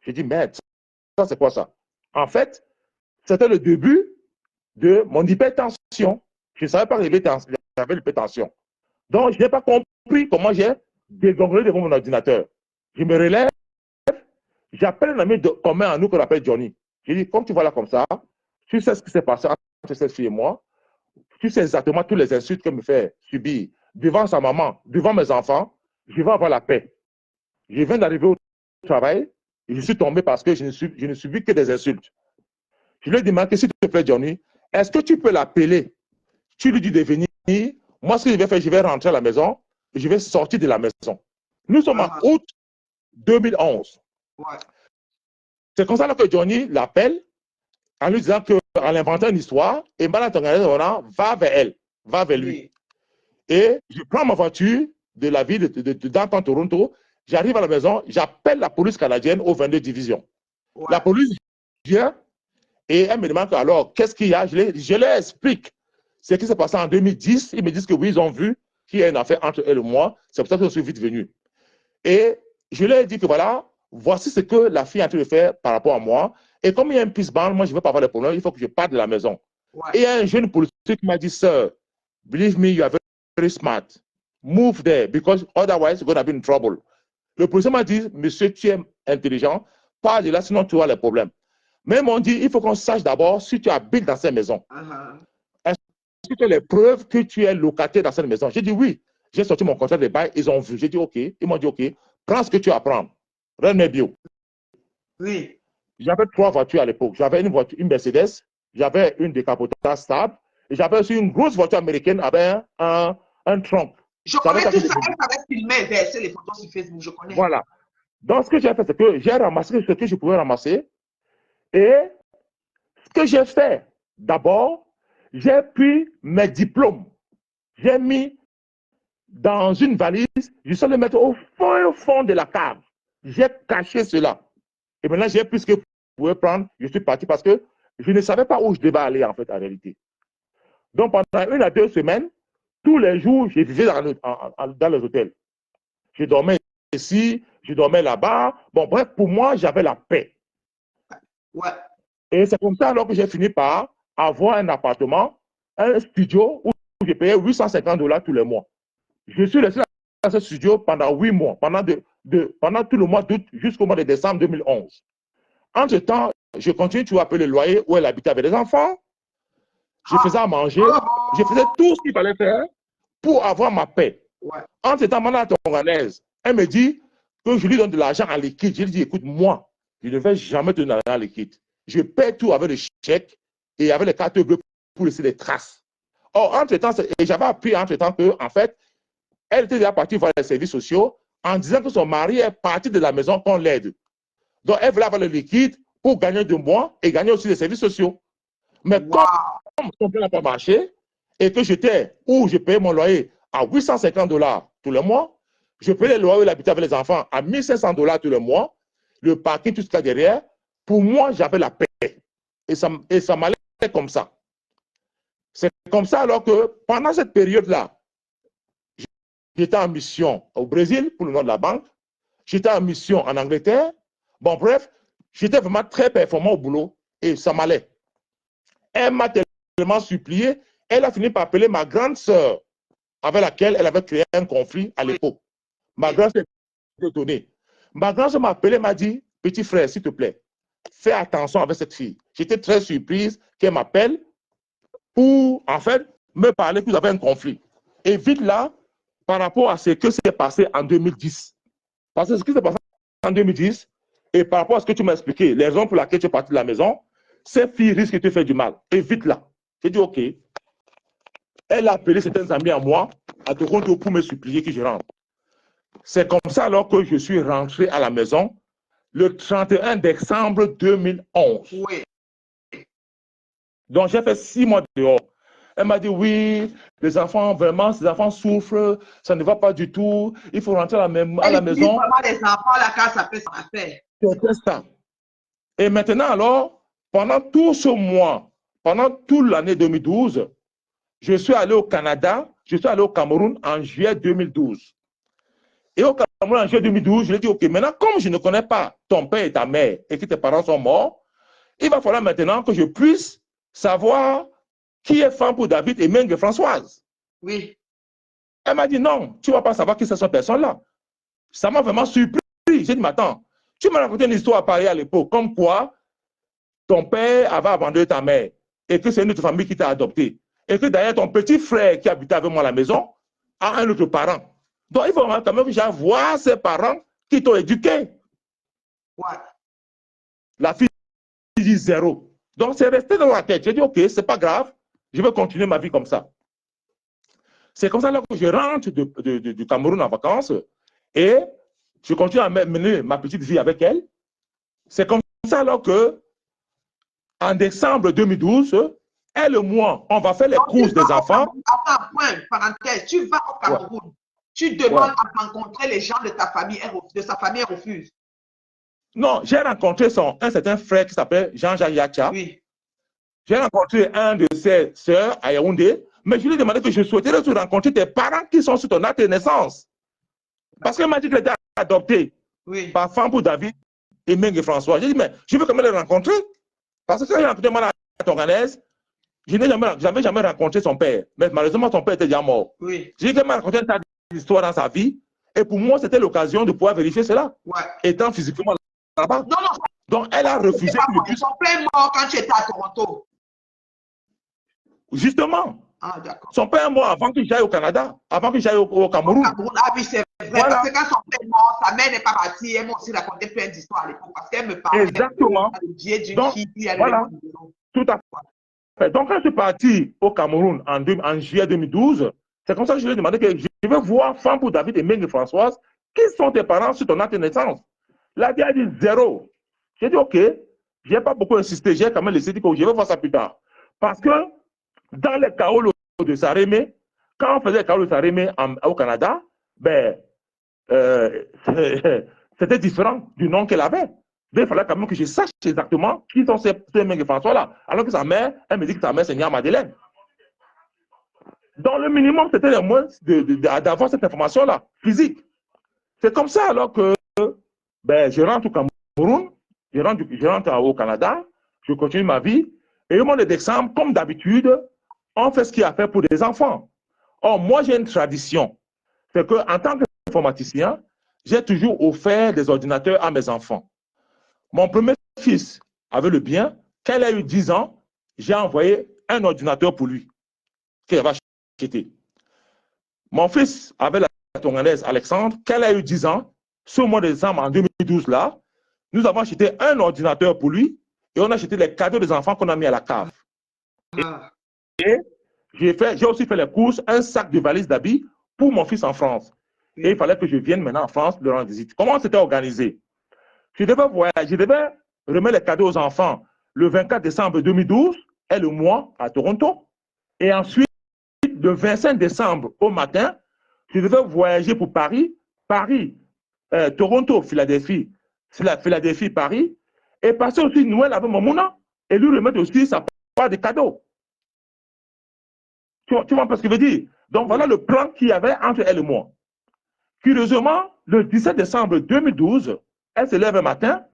Je dis, merde, ça c'est quoi ça? En fait, c'était le début de mon hypertension. Je ne savais pas que j'avais l'hypertension. Donc, je n'ai pas compris comment j'ai dégonflé devant mon ordinateur. Je me relève, j'appelle un ami commun à nous qu'on appelle Johnny. Je dis, comme tu vois là comme ça, tu sais ce qui s'est passé entre cette fille et moi, tu sais exactement tous les insultes qu'elle me fait subir devant sa maman, devant mes enfants, je vais avoir la paix. Je viens d'arriver au travail et je suis tombé parce que je ne subis que des insultes. Je lui ai demandé, s'il te plaît, Johnny, est-ce que tu peux l'appeler? Tu lui dis de venir. Moi, ce que je vais faire, je vais rentrer à la maison et je vais sortir de la maison. Nous sommes en août 2011. Ouais. C'est comme ça que Johnny l'appelle en lui disant qu'en inventant une histoire, et Mme Tonganaise va vers elle, va vers lui. Oui. Et je prends ma voiture de la ville de downtown Toronto, j'arrive à la maison, j'appelle la police canadienne au 22 division. Ouais. La police vient et elle me demande alors, qu'est-ce qu'il y a? Je leur explique ce qui s'est passé en 2010. Ils me disent que oui, ils ont vu qu'il y a une affaire entre elle et moi. C'est pour ça que je suis vite venu. Et je leur ai dit que voilà, voici ce que la fille est en train de faire par rapport à moi. Et comme il y a un peace band, moi, je ne veux pas avoir de problème, il faut que je parte de la maison. Ouais. Et il y a un jeune policier qui m'a dit, Sir, believe me, you are very smart. Move there, because otherwise you're going to be in trouble. Le policier m'a dit, monsieur, tu es intelligent, pas de là, sinon tu auras les problèmes. Mais ils m'ont dit, il faut qu'on sache d'abord si tu habites dans cette maison. Est-ce que tu as les preuves que tu es locataire dans cette maison? J'ai dit oui. J'ai sorti mon contrat de bail, ils ont vu. J'ai dit OK. Ils m'ont dit OK, prends ce que tu as à prendre. Rennes bio. Oui. J'avais 3 voitures à l'époque. J'avais une voiture, une Mercedes, j'avais une décapotable stable, et j'avais aussi une grosse voiture américaine avec un trunk. Je connais tout ça, elle avait filmé et versé les photos sur Facebook, je connais. Voilà. Donc, ce que j'ai fait, c'est que j'ai ramassé ce que je pouvais ramasser. Et ce que j'ai fait, d'abord, j'ai pris mes diplômes. J'ai mis dans une valise, je suis allé mettre au fond de la cave. J'ai caché cela. Et maintenant, j'ai pris ce que je pouvais prendre. Je suis parti parce que je ne savais pas où je devais aller, en fait, en réalité. Donc, pendant 1 à 2 semaines, tous les jours, je vivais dans les hôtels. Je dormais ici, je dormais là-bas. Bon, bref, pour moi, j'avais la paix. Ouais. Et c'est comme ça alors que j'ai fini par avoir un appartement, un studio où je payais $850 tous les mois. Je suis resté dans ce studio pendant 8 mois, pendant tout le mois d'août jusqu'au mois de décembre 2011. Entre-temps, je continue toujours à payer le loyer où elle habitait avec des enfants. Je faisais à manger, je faisais tout ce qu'il fallait faire pour avoir ma paix. Ouais. Entre-temps, Mme Tonganaise, elle me dit que je lui donne de l'argent en liquide. Je lui dis, écoute, moi, je ne vais jamais te donner de l'argent en liquide. Je paie tout avec le chèque et avec les cartes bleues pour laisser des traces. Or, entre-temps, et j'avais appris entre-temps que, en fait, elle était déjà partie voir les services sociaux en disant que son mari est parti de la maison qu'on l'aide. Donc, elle voulait avoir le liquide pour gagner de moi et gagner aussi les services sociaux. Mais comme son plan n'a pas marché et que j'étais où je payais mon loyer à $850 tous les mois, Je payais le loyer, l'habitat avec les enfants à 1500 $ tout le mois, le parking, tout ça derrière. Pour moi, j'avais la paix. Et ça m'allait comme ça. C'est comme ça alors que pendant cette période-là, j'étais en mission au Brésil pour le nom de la banque. J'étais en mission en Angleterre. Bon, bref, j'étais vraiment très performant au boulot et ça m'allait. Elle m'a tellement supplié, elle a fini par appeler ma grande sœur avec laquelle elle avait créé un conflit à l'époque. Ma grande sœur est étonnée. Ma grande sœur m'a appelé, m'a dit, petit frère, s'il te plaît, fais attention avec cette fille. J'étais très surprise qu'elle m'appelle pour, en fait, me parler que vous avez un conflit. Et vite là, par rapport à ce que s'est passé en 2010. Parce que ce qui s'est passé en 2010, et par rapport à ce que tu m'as expliqué, les raisons pour lesquelles tu es parti de la maison, cette fille risque de te faire du mal. Et vite là. J'ai dit, OK. Elle a appelé certains amis à moi, à Toronto, pour me supplier que je rentre. C'est comme ça alors que je suis rentré à la maison le 31 décembre 2011. Oui. Donc, j'ai fait 6 mois dehors. Elle m'a dit, oui, les enfants, vraiment, ces enfants souffrent, ça ne va pas du tout, il faut rentrer à la maison. Vraiment, les enfants, la case, ça fait son affaire. C'est ça. Et maintenant, alors, pendant tout ce mois, pendant toute l'année 2012, je suis allé au Canada, je suis allé au Cameroun en juillet 2012. Et au Cameroun en juillet 2012, je lui ai dit, OK, maintenant, comme je ne connais pas ton père et ta mère et que tes parents sont morts, il va falloir maintenant que je puisse savoir qui est femme pour David et Mengue Françoise. Oui. Elle m'a dit, non, tu ne vas pas savoir qui sont ces personnes-là. Ça m'a vraiment surpris. J'ai dit, mais attends, tu m'as raconté une histoire à Paris à l'époque, comme quoi ton père avait abandonné ta mère et que c'est une autre famille qui t'a adopté. Et que d'ailleurs, ton petit frère qui habitait avec moi à la maison a un autre parent. Donc, il faut quand même que j'aille voir ces parents qui t'ont éduqué. Ouais. La fille dit 0. Donc, c'est resté dans la tête. J'ai dit, OK, c'est pas grave, je vais continuer ma vie comme ça. C'est comme ça là que je rentre du Cameroun en vacances et je continue à mener ma petite vie avec elle. C'est comme ça là que, en décembre 2012, elle et moi, on va faire les courses des enfants. Attends, point, parenthèse, tu vas au Cameroun, ouais. Tu demandes à rencontrer les gens de ta famille, de sa famille, elle refuse. Non, j'ai rencontré un certain frère qui s'appelle Jean-Jacques Yacha. Oui. J'ai rencontré un de ses sœurs à Yaoundé, mais je lui ai demandé que je souhaiterais rencontrer tes parents qui sont sur ton acte de naissance. Parce qu'elle m'a dit qu'elle était adoptée par femme pour David et Mengue François. J'ai dit, mais je veux quand même les rencontrer. Parce que quand j'ai rencontré Mala Tonganaise, je n'ai jamais rencontré son père. Mais malheureusement, son père était déjà mort. Oui. J'ai quand même raconté un tas d'histoires dans sa vie. Et pour moi, c'était l'occasion de pouvoir vérifier cela. Ouais. Étant physiquement là-bas. Non, non. Donc, elle a refusé. Son père est mort quand tu étais à Toronto. Justement. Ah, d'accord. Son père est mort avant que j'aille au Canada, avant que j'aille au Cameroun. Ah oui, c'est vrai. Voilà. Parce que quand son père est mort, sa mère n'est pas partie. Elle m'a aussi raconté plein d'histoires à l'époque. Parce qu'elle me parlait. Exactement. Donc, voilà. Tout à fait. Donc, quand je suis parti au Cameroun en juillet 2012, c'est comme ça que je lui ai demandé que je veux voir femme pour David et Mengue Françoise. Qui sont tes parents sur ton acte de naissance? La vie a dit 0. J'ai dit, OK. Je n'ai pas beaucoup insisté. J'ai quand même laissé dire que je vais voir ça plus tard. Parce que dans les Kaolo de Sarémé, quand on faisait les Kaolo de Sarémé au Canada, ben, c'était différent du nom qu'elle avait. Donc, il fallait quand même que je sache exactement qui sont ces Mengue François-là. Alors que sa mère, elle me dit que sa mère, c'est Nia Madeleine. Donc, le minimum, c'était au moins d'avoir cette information-là, physique. C'est comme ça alors que ben, je rentre au Cameroun, je rentre au Canada, je continue ma vie. Et au mois de décembre, comme d'habitude, on fait ce qu'il y a à faire pour des enfants. Or, moi, j'ai une tradition. C'est qu'en tant qu'informaticien, j'ai toujours offert des ordinateurs à mes enfants. Mon premier fils avait le bien. Quand il a eu 10 ans, j'ai envoyé un ordinateur pour lui, qu'il avait acheté. Mon fils avait la Tonganaise Alexandre. Quand il a eu 10 ans, ce mois de décembre en 2012, là, nous avons acheté un ordinateur pour lui et on a acheté les cadeaux des enfants qu'on a mis à la cave. Et j'ai aussi fait les courses, un sac de valise d'habits pour mon fils en France. Et il fallait que je vienne maintenant en France lui rendre visite. Comment c'était organisé? Je devais voyager, je devais remettre les cadeaux aux enfants le 24 décembre 2012 et le mois à Toronto. Et ensuite, le 25 décembre au matin, je devais voyager pour Paris Paris, Toronto, Philadelphie, Philadelphie, Paris, et passer aussi Noël avec Momouna et lui remettre aussi sa part de cadeaux. Tu vois pas ce que je veux dire? Donc voilà le plan qu'il y avait entre elle et moi. Curieusement, le 17 décembre 2012, elle se lève un matin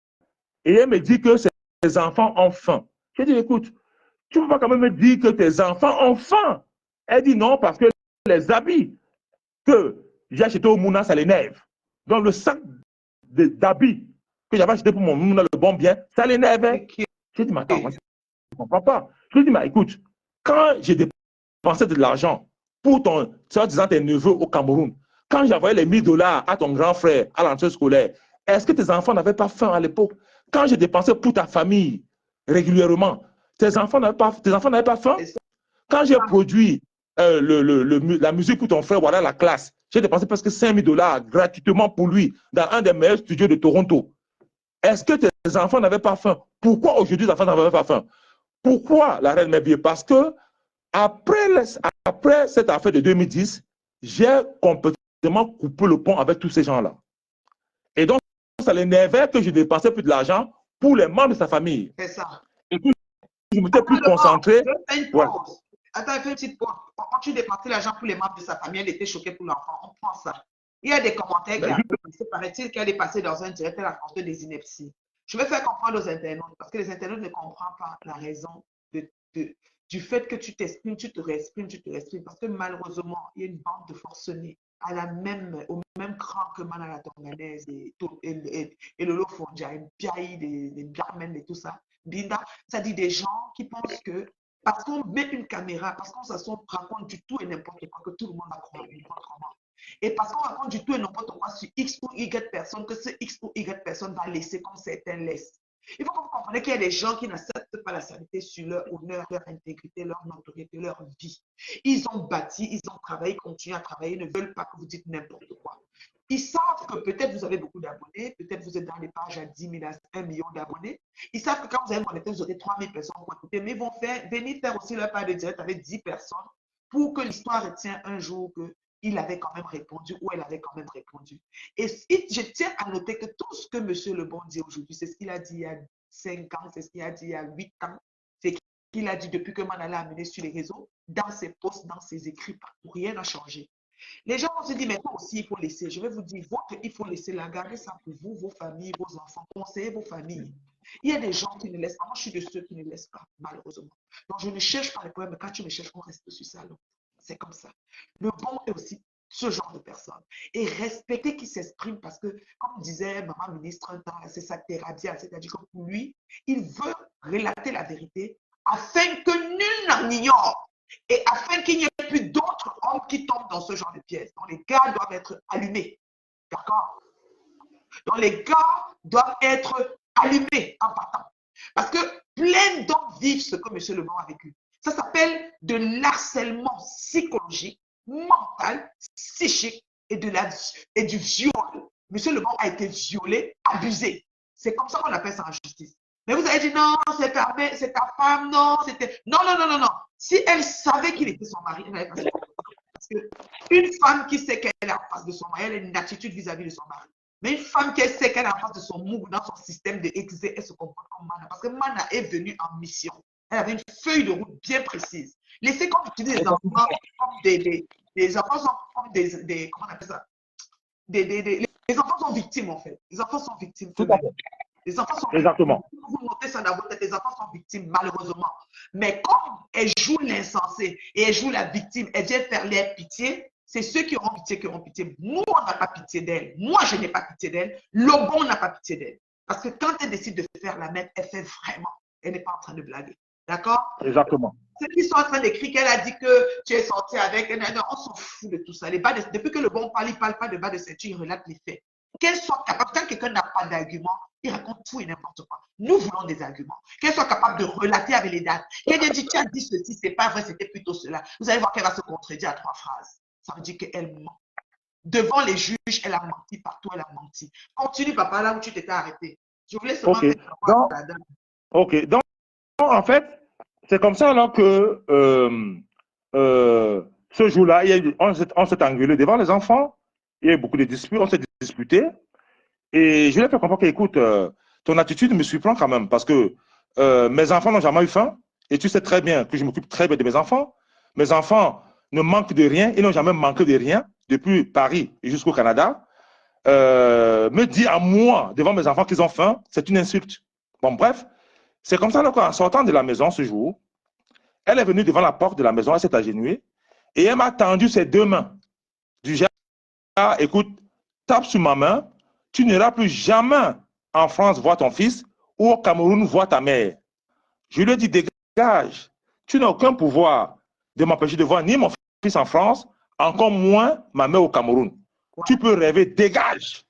et elle me dit que ses enfants ont faim. Je dis, écoute, tu ne peux pas quand même me dire que tes enfants ont faim. Elle dit non parce que les habits que j'ai achetés au Mouna, ça l'énerve. Donc le sac d'habits que j'avais acheté pour mon Mouna, le bon bien, ça l'énervait. Je dis, mais attends, moi, je ne comprends pas. Je lui dis, mais écoute, quand j'ai dépensé de l'argent pour disant tes neveux au Cameroun, quand j'envoyais les 1000 $ à ton grand frère à l'entrée scolaire, est-ce que tes enfants n'avaient pas faim à l'époque? Quand j'ai dépensé pour ta famille régulièrement, tes enfants n'avaient pas faim? Quand j'ai produit la musique pour ton frère, voilà la classe, j'ai dépensé presque 5000 $ gratuitement pour lui dans un des meilleurs studios de Toronto. Est-ce que tes enfants n'avaient pas faim? Pourquoi aujourd'hui les enfants n'avaient pas faim? Pourquoi la reine Mébie? Parce que après cette affaire de 2010, j'ai complètement coupé le pont avec tous ces gens-là. Et donc, ça l'énervait que je dépensais plus de l'argent pour les membres de sa famille. C'est ça. Et puis, je m'étais plus concentré. Ouais. Attends, fais une petite pause. Quand tu dépensais l'argent pour les membres de sa famille, elle était choquée pour l'enfant. On prend ça. Il y a des commentaires qui arrivent. Il paraît-il qu'elle est passée dans un direct, elle a raconté des inepties. Je vais faire comprendre aux internautes, parce que les internautes ne comprennent pas la raison du fait que tu t'exprimes, tu te réexprimes. Parce que malheureusement, il y a une bande de forcenés au même cran que Manala Tonganaise et Lolo Fondia, et Biaï, les Blarmen et tout ça. Binda, ça dit des gens qui pensent que parce qu'on met une caméra, parce qu'on raconte du tout et n'importe quoi, que tout le monde va croire n'importe comment. Et parce qu'on raconte du tout et n'importe quoi sur X ou Y personne, que ce X ou Y personne va laisser comme certains laissent. Il faut que vous compreniez qu'il y a des gens qui n'acceptent pas la sanité sur leur honneur, leur intégrité, leur notoriété, leur vie. Ils ont bâti, ils ont travaillé, ils continuent à travailler, ils ne veulent pas que vous dites n'importe quoi. Ils savent que peut-être vous avez beaucoup d'abonnés, peut-être vous êtes dans les pages à 10 000, à 1 million d'abonnés. Ils savent que quand vous avez connecté, vous aurez 3 000 personnes pour écouter, mais ils vont venir faire aussi leur part de direct avec 10 personnes pour que l'histoire retienne un jour qu'il avait quand même répondu ou elle avait quand même répondu. Et je tiens à noter que tout ce que M. Lebon dit aujourd'hui, c'est ce qu'il a dit il y a 5 ans, c'est ce qu'il a dit il y a 8 ans, c'est ce qu'il a dit depuis que Manala a mené sur les réseaux, dans ses posts, dans ses écrits, partout, rien n'a changé. Les gens vont se dire, mais toi aussi, il faut laisser. Je vais vous dire, il faut laisser la garder ça pour vous, vos familles, vos enfants, conseiller vos familles. Il y a des gens qui ne laissent pas. Moi, je suis de ceux qui ne laissent pas, malheureusement. Donc, je ne cherche pas les problèmes, mais quand tu me cherches, on reste sur ça. C'est comme ça. Le bon est aussi ce genre de personne. Et respecter qui s'exprime parce que, comme disait maman ministre un temps, c'est sa thérapie, c'est-à-dire que pour lui, il veut relater la vérité afin que nul n'en ignore. Et afin qu'il n'y ait plus d'autres hommes qui tombent dans ce genre de pièces. Donc, les gars doivent être allumés. D'accord? Donc, les gars doivent être allumés en partant. Parce que plein d'hommes vivent ce que M. Lebon a vécu. Ça s'appelle de l'harcèlement psychologique, mental, psychique et du viol. M. Lebon a été violé, abusé. C'est comme ça qu'on appelle ça en justice. Mais vous avez dit non, c'est ta femme, non, c'était. Non. Si elle savait qu'il était son mari, elle n'avait pas fait. Parce qu'une femme qui sait qu'elle est en face de son mari, elle a une attitude vis-à-vis de son mari. Mais une femme qui sait qu'elle est en face de son mouvement, dans son système de exé, elle se comporte comme Mana. Parce que Mana est venue en mission. Elle avait une feuille de route bien précise. Laissez qu'on utilise les enfants comme des enfants sont comme des comment on appelle ça? Les enfants sont victimes en fait. Les enfants sont victimes. Les enfants sont Exactement. victimes. Vous notez ça dans votre tête, les enfants sont victimes, malheureusement. Mais comme elle joue l'insensé et elle joue la victime, elle vient faire l'air pitié, c'est ceux qui auront pitié. Nous, on n'a pas pitié d'elle. Moi, je n'ai pas pitié d'elle. Lobon n'a pas pitié d'elle. Parce que quand elle décide de faire la mettre, elle fait vraiment. Elle n'est pas en train de blaguer. D'accord? Exactement. Ceux qui sont en train d'écrire qu'elle a dit que tu es sorti avec, on s'en fout de tout ça. Depuis que le bon parle, il ne parle pas de bas de ceinture, il relate les faits. Qu'elle soit capable, quand quelqu'un n'a pas d'argument, il raconte tout et n'importe quoi. Nous voulons des arguments. Qu'elle soit capable de relater avec les dates. Qu'elle dit, tu as dit ceci, c'est pas vrai, c'était plutôt cela. Vous allez voir qu'elle va se contredire à 3 phrases. Ça veut dire qu'elle ment. Devant les juges, elle a menti, partout elle a menti. Continue, papa, là où tu t'étais arrêté. Je voulais seulement donc, donc, en fait, c'est comme ça là, que ce jour-là, on s'est engueulé devant les enfants. Il y a eu beaucoup de disputes. On s'est disputé. Et je lui ai fait comprendre qu'écoute, ton attitude me surprend quand même parce que mes enfants n'ont jamais eu faim. Et tu sais très bien que je m'occupe très bien de mes enfants. Mes enfants ne manquent de rien. Ils n'ont jamais manqué de rien depuis Paris jusqu'au Canada. Me dire à moi, devant mes enfants, qu'ils ont faim, c'est une insulte. Bon, bref, c'est comme ça qu'en sortant de la maison ce jour, elle est venue devant la porte de la maison, elle s'est agenouillée et elle m'a tendu ses deux mains. Du genre, écoute, tape sur ma main, tu n'iras plus jamais en France voir ton fils ou au Cameroun voir ta mère. Je lui ai dit, dégage, tu n'as aucun pouvoir de m'empêcher de voir ni mon fils en France, encore moins ma mère au Cameroun. Ouais. Tu peux rêver, dégage.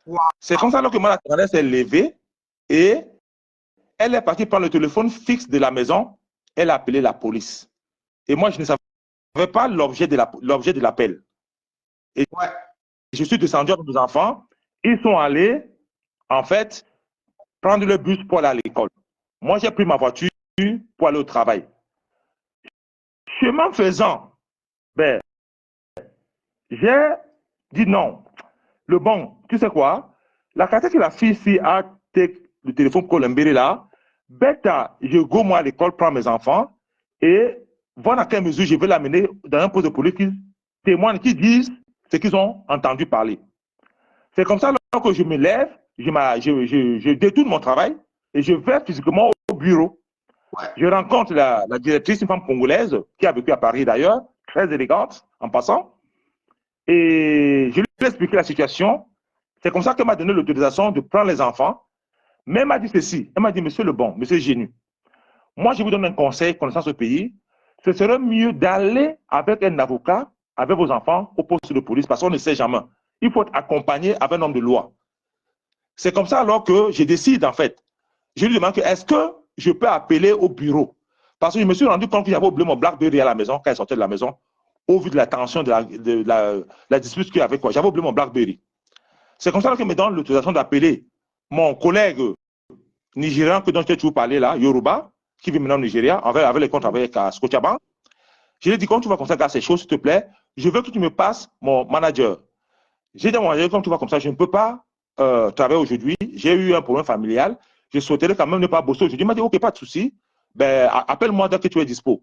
Wow. C'est comme ça que Madame s'est levée et elle est partie prendre le téléphone fixe de la maison. Elle a appelé la police. Et moi, je ne savais pas l'objet de l'appel. Et Ouais. je suis descendu avec mes enfants. Ils sont allés, en fait, prendre le bus pour aller à l'école. Moi, j'ai pris ma voiture pour aller au travail. Chemin faisant, ben, j'ai dit non. Le bon, tu sais quoi? La carte que la fille ici a le téléphone Colombie là, bêta, je go moi à l'école, prends mes enfants et voir dans quelle mesure je vais l'amener dans un poste de police qui témoigne, qui disent ce qu'ils ont entendu parler. C'est comme ça que je me lève, je détourne mon travail et je vais physiquement au bureau. Ouais. Je rencontre la directrice, une femme congolaise qui a vécu à Paris d'ailleurs, très élégante en passant. Et je lui ai expliqué la situation. C'est comme ça qu'elle m'a donné l'autorisation de prendre les enfants. Mais elle m'a dit ceci. Elle m'a dit, monsieur le bon, monsieur Génu, moi je vous donne un conseil connaissant ce pays. Ce serait mieux d'aller avec un avocat, avec vos enfants, au poste de police, parce qu'on ne sait jamais. Il faut être accompagné avec un homme de loi. C'est comme ça alors que je décide en fait. Je lui demande, est-ce que je peux appeler au bureau? Parce que je me suis rendu compte qu'il y avait oublié mon BlackBerry à la maison, quand elle sortait de la maison, au vu de la tension de la dispute qu'il y avait. J'avais oublié mon BlackBerry. C'est comme ça qu'elle me donne l'autorisation d'appeler mon collègue nigérian que dont tu as toujours parlé là, Yoruba, qui vit maintenant au Nigeria, avec les comptes avec Scotiabank. Je lui ai dit, quand tu vas comme ça, garde ces choses, s'il te plaît, je veux que tu me passes mon manager. J'ai dit à mon manager, quand tu vas comme ça, je ne peux pas travailler aujourd'hui. J'ai eu un problème familial. Je souhaiterais quand même ne pas bosser aujourd'hui. Il m'a dit, OK, pas de souci. Ben, appelle-moi dès que tu es dispo.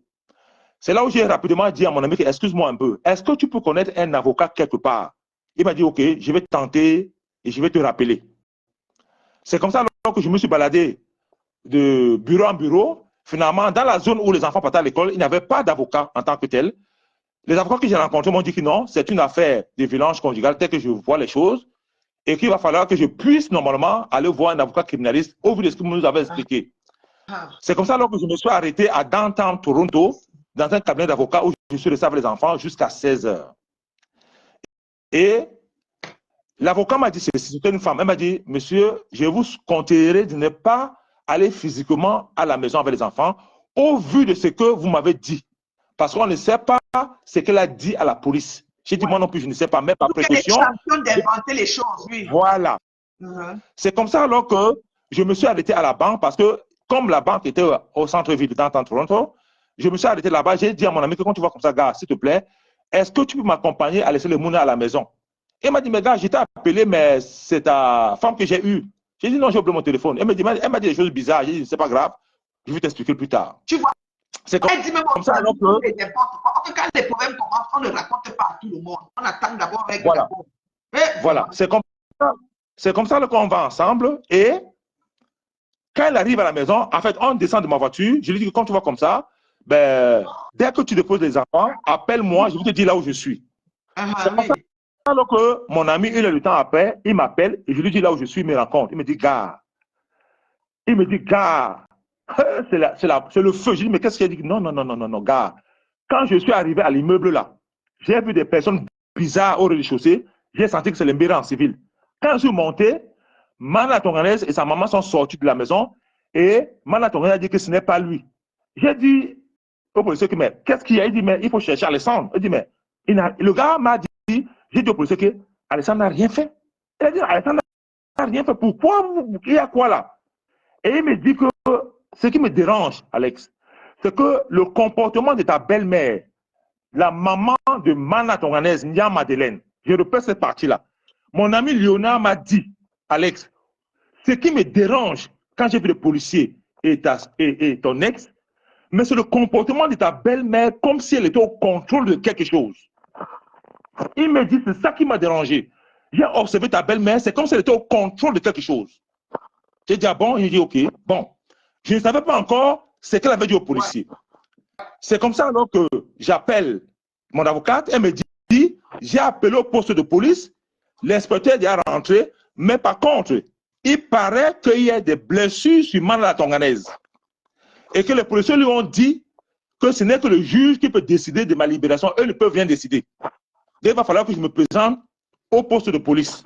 C'est là où j'ai rapidement dit à mon ami, excuse-moi un peu, est-ce que tu peux connaître un avocat quelque part? Il m'a dit, OK, je vais tenter et je vais te rappeler. C'est comme ça que je me suis baladé de bureau en bureau. Finalement, dans la zone où les enfants partaient à l'école, il n'y avait pas d'avocat en tant que tel. Les avocats que j'ai rencontrés m'ont dit que non, c'est une affaire de violence conjugale telle que je vois les choses et qu'il va falloir que je puisse normalement aller voir un avocat criminaliste au vu de ce que vous nous avez expliqué. C'est comme ça que je me suis arrêté à Downtown Toronto, dans un cabinet d'avocats où je suis resté avec les enfants jusqu'à 16 h. Et l'avocat m'a dit, c'était une femme, elle m'a dit, monsieur, je vous conseillerais de ne pas aller physiquement à la maison avec les enfants au vu de ce que vous m'avez dit. Parce qu'on ne sait pas ce qu'elle a dit à la police. J'ai dit, moi non plus, je ne sais pas, mais par précaution. Elle est championne d'inventer les choses, oui. Voilà. C'est comme ça alors que je me suis arrêté à la banque parce que comme la banque était au centre-ville dans Toronto, je me suis arrêté là-bas. J'ai dit à mon ami que quand tu vois comme ça, gars, s'il te plaît, est-ce que tu peux m'accompagner à laisser le mouna à la maison? Il m'a dit, mais gars, j'étais appelé, mais c'est ta femme que j'ai eue. J'ai dit, non, j'ai oublié mon téléphone. Elle m'a dit des choses bizarres. J'ai dit, c'est pas grave, je vais t'expliquer plus tard. Tu vois, c'est comme, elle dit même comme ça alors que... Quand les problèmes commencent, on ne raconte pas à tout le monde. On attend d'abord avec voilà. Voilà, c'est comme ça qu'on va ensemble. Et quand elle arrive à la maison, en fait, on descend de ma voiture. Je lui dis que quand tu vas comme ça, ben, dès que tu déposes les enfants, appelle-moi, je vais te dire là où je suis. C'est comme ça alors que mon ami, une heure de temps après, il m'appelle et je lui dis là où je suis, il me rencontre. Il me dit, gars. Il me dit, gars, c'est le feu. Je dis, mais qu'est-ce qu'il a dit? Non, gars. Quand je suis arrivé à l'immeuble là, j'ai vu des personnes bizarres au rez-de-chaussée. J'ai senti que c'est les en civil. Quand je suis monté, Mana Tonganaise et sa maman sont sortis de la maison et Mana Tonganaise a dit que ce n'est pas lui. J'ai dit au policier que, mais qu'est-ce qu'il y a? Il dit, mais il faut chercher Alessandre. Il dit, mais le gars m'a dit, j'ai dit au policier que Alessandre n'a rien fait. Il a dit, Alessandre n'a rien fait. Pourquoi? Il y a quoi là? Et il me dit que ce qui me dérange, Alex, c'est que le comportement de ta belle-mère, la maman de Mana Tonganaise, Nia Madeleine, je repère cette partie-là. Mon ami Léonard m'a dit, Alex, ce qui me dérange quand j'ai vu le policier et ton ex, mais c'est le comportement de ta belle-mère comme si elle était au contrôle de quelque chose. Il me dit, c'est ça qui m'a dérangé. J'ai observé ta belle-mère, c'est comme si elle était au contrôle de quelque chose. J'ai dit, ah bon? Il dit, ok. Bon, je ne savais pas encore ce qu'elle avait dit au policier. C'est comme ça alors que j'appelle mon avocate, elle me dit, j'ai appelé au poste de police, l'inspecteur est déjà rentré, mais par contre, il paraît qu'il y a des blessures sur la tonganaise. Et que les policiers lui ont dit que ce n'est que le juge qui peut décider de ma libération. Eux ne peuvent rien décider. Donc, il va falloir que je me présente au poste de police.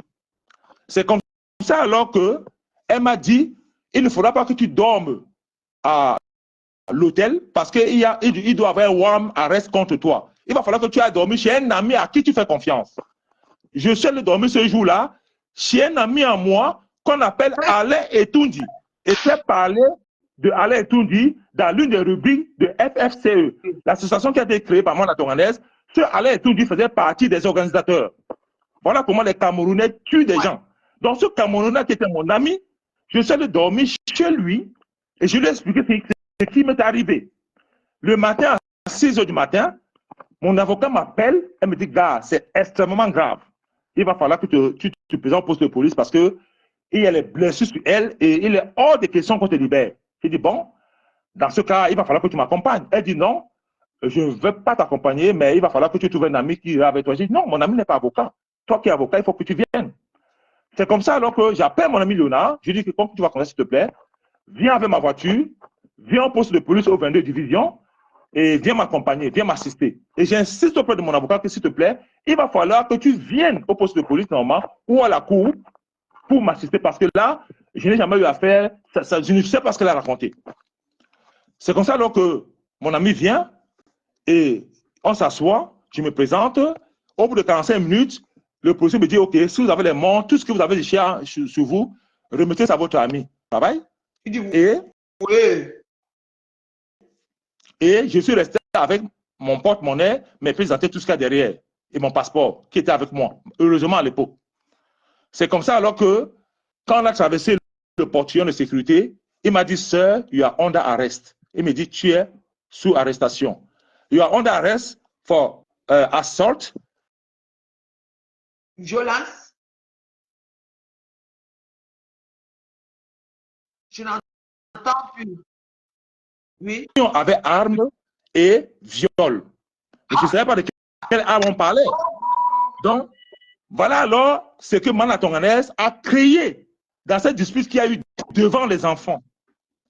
C'est comme ça alors qu'elle m'a dit, il ne faudra pas que tu dormes à l'hôtel parce qu'il doit avoir un warm arrest contre toi. Il va falloir que tu ailles dormir chez un ami à qui tu fais confiance. Je suis allé dormir ce jour-là chez un ami à moi qu'on appelle Alain Etundi. Et j'ai parlé de Alain Etundi dans l'une des rubriques de FFCE, l'association qui a été créée par moi, la Tonganaise. Ce Alain Etundi faisait partie des organisateurs. Voilà comment les Camerounais tuent des gens. Donc ce Camerounais qui était mon ami, je suis allé dormir chez lui et je lui ai expliqué ce qui m'est arrivé. Le matin, à 6 h du matin, mon avocat m'appelle et me dit, gars, c'est extrêmement grave. Il va falloir que tu te présentes au poste de police parce qu'il y a les blessures sur elle et il est hors de question qu'on te libère. J'ai dit, bon, dans ce cas, il va falloir que tu m'accompagnes. Elle dit, non, je ne veux pas t'accompagner, mais il va falloir que tu trouves un ami qui est avec toi. J'ai dit, non, mon ami n'est pas avocat. Toi qui es avocat, il faut que tu viennes. C'est comme ça alors que j'appelle mon ami Léonard. Je lui dis, quand tu vas commencer, s'il te plaît, viens avec ma voiture, viens au poste de police au 22 division et viens m'accompagner, viens m'assister. Et j'insiste auprès de mon avocat que, s'il te plaît, il va falloir que tu viennes au poste de police normalement ou à la cour pour m'assister parce que là, je n'ai jamais eu affaire, je ne sais pas ce qu'elle a raconté. C'est comme ça alors que mon ami vient et on s'assoit, je me présente. Au bout de 45 minutes, le policier me dit, OK, si vous avez les montres, tout ce que vous avez sur vous, remettez ça à votre ami. Travail. Et je suis resté avec mon porte-monnaie, mes pièces d'identité, tout ce qu'il y a derrière, et mon passeport qui était avec moi, heureusement à l'époque. C'est comme ça alors que, quand on a traversé le portillon de sécurité, il m'a dit, Sir, you are under arrest. Il me dit, tu es sous arrestation. You are under arrest for assault. Violence. Je n'entends plus. Oui. Avec armes et viol. Et je ne savais pas de quelle arme on parlait. Donc, voilà alors ce que Mana Tonganaise a créé dans cette dispute qu'il y a eu devant les enfants.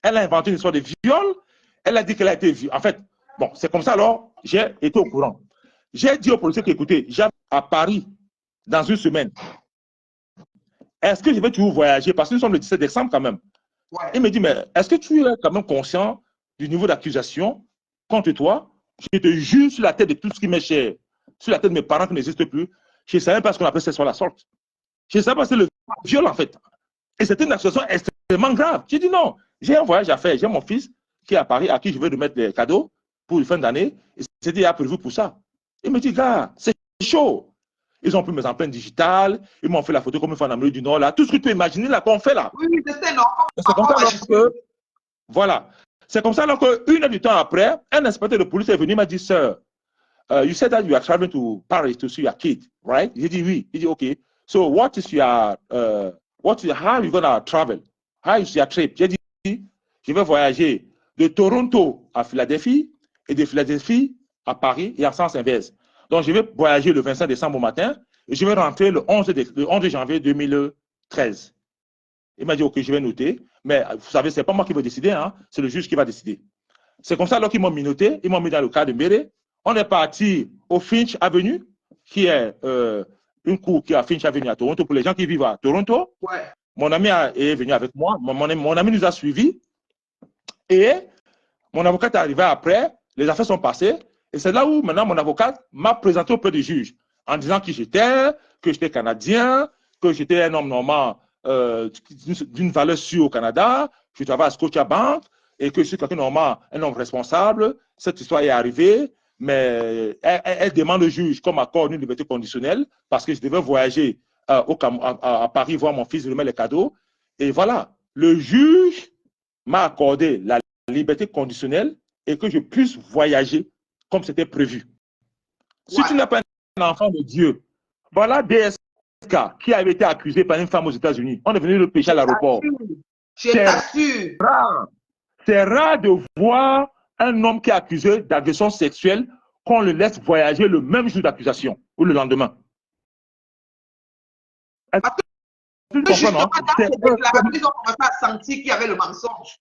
Elle a inventé une histoire de viol. Elle a dit qu'elle a été violée. En fait, bon, c'est comme ça alors, j'ai été au courant. J'ai dit aux policiers qu'écoutez, j'arrive à Paris dans une semaine. Est-ce que je vais toujours voyager? Parce que nous sommes le 17 décembre quand même. Ouais. Il me dit, mais est-ce que tu es quand même conscient du niveau d'accusation contre toi? Je te jure sur la tête de tout ce qui m'est cher, sur la tête de mes parents qui n'existent plus. Je ne savais pas ce qu'on appelle sexual assault. Je ne savais pas ce que c'est le viol en fait. Et c'était une accusation extrêmement grave. J'ai dit non, j'ai un voyage à faire. J'ai mon fils qui est à Paris, à qui je vais remettre des cadeaux pour la fin d'année. Et c'était déjà prévu pour ça. Il me dit, gars, c'est chaud. Ils ont pris mes empreintes digitales, ils m'ont fait la photo comme ils font en Amérique du Nord, là. Tout ce que tu peux imaginer, là, qu'on fait là. Oui, c'est non. C'est comme ça que, voilà. C'est comme ça qu'une heure du temps après, un inspecteur de police est venu, il m'a dit, Sir, you said that you are traveling to Paris to see your kid, right? J'ai dit oui. Il dit, OK. So what is your, how are you going to travel? How is your trip? J'ai dit, je vais voyager de Toronto à Philadelphie et de Philadelphie à Paris et en sens inverse. Donc, je vais voyager le 25 décembre au matin et je vais rentrer le 11 janvier 2013. Il m'a dit, OK, je vais noter. Mais vous savez, ce n'est pas moi qui vais décider, hein, c'est le juge qui va décider. C'est comme ça qu'ils m'ont mis noté, ils m'ont mis dans le cas de Méré. On est parti au Finch Avenue, qui est une cour qui est à Finch Avenue à Toronto, pour les gens qui vivent à Toronto. Ouais. Mon ami est venu avec moi, mon ami nous a suivis. Et mon avocat est arrivé après, les affaires sont passées. Et c'est là où maintenant mon avocat m'a présenté auprès du juge en disant qui j'étais, que j'étais canadien, que j'étais un homme normal d'une valeur sûre au Canada, je travaille à Scotiabank et que je suis quelqu'un normal, un homme responsable. Cette histoire est arrivée, mais elle demande au juge comme accord une liberté conditionnelle parce que je devais voyager à Paris voir mon fils, je lui mets les cadeaux. Et voilà, le juge m'a accordé la liberté conditionnelle et que je puisse voyager comme c'était prévu. Si tu n'es pas un enfant de Dieu, voilà DSK qui avait été accusé par une femme aux États-Unis. On est venu le pêcher à l'aéroport. Je t'assure. C'est rare de voir un homme qui est accusé d'agression sexuelle qu'on le laisse voyager le même jour d'accusation ou le lendemain. Justement, dans ces déclarations, ils ont commencé à sentir qu'il y avait le mensonge.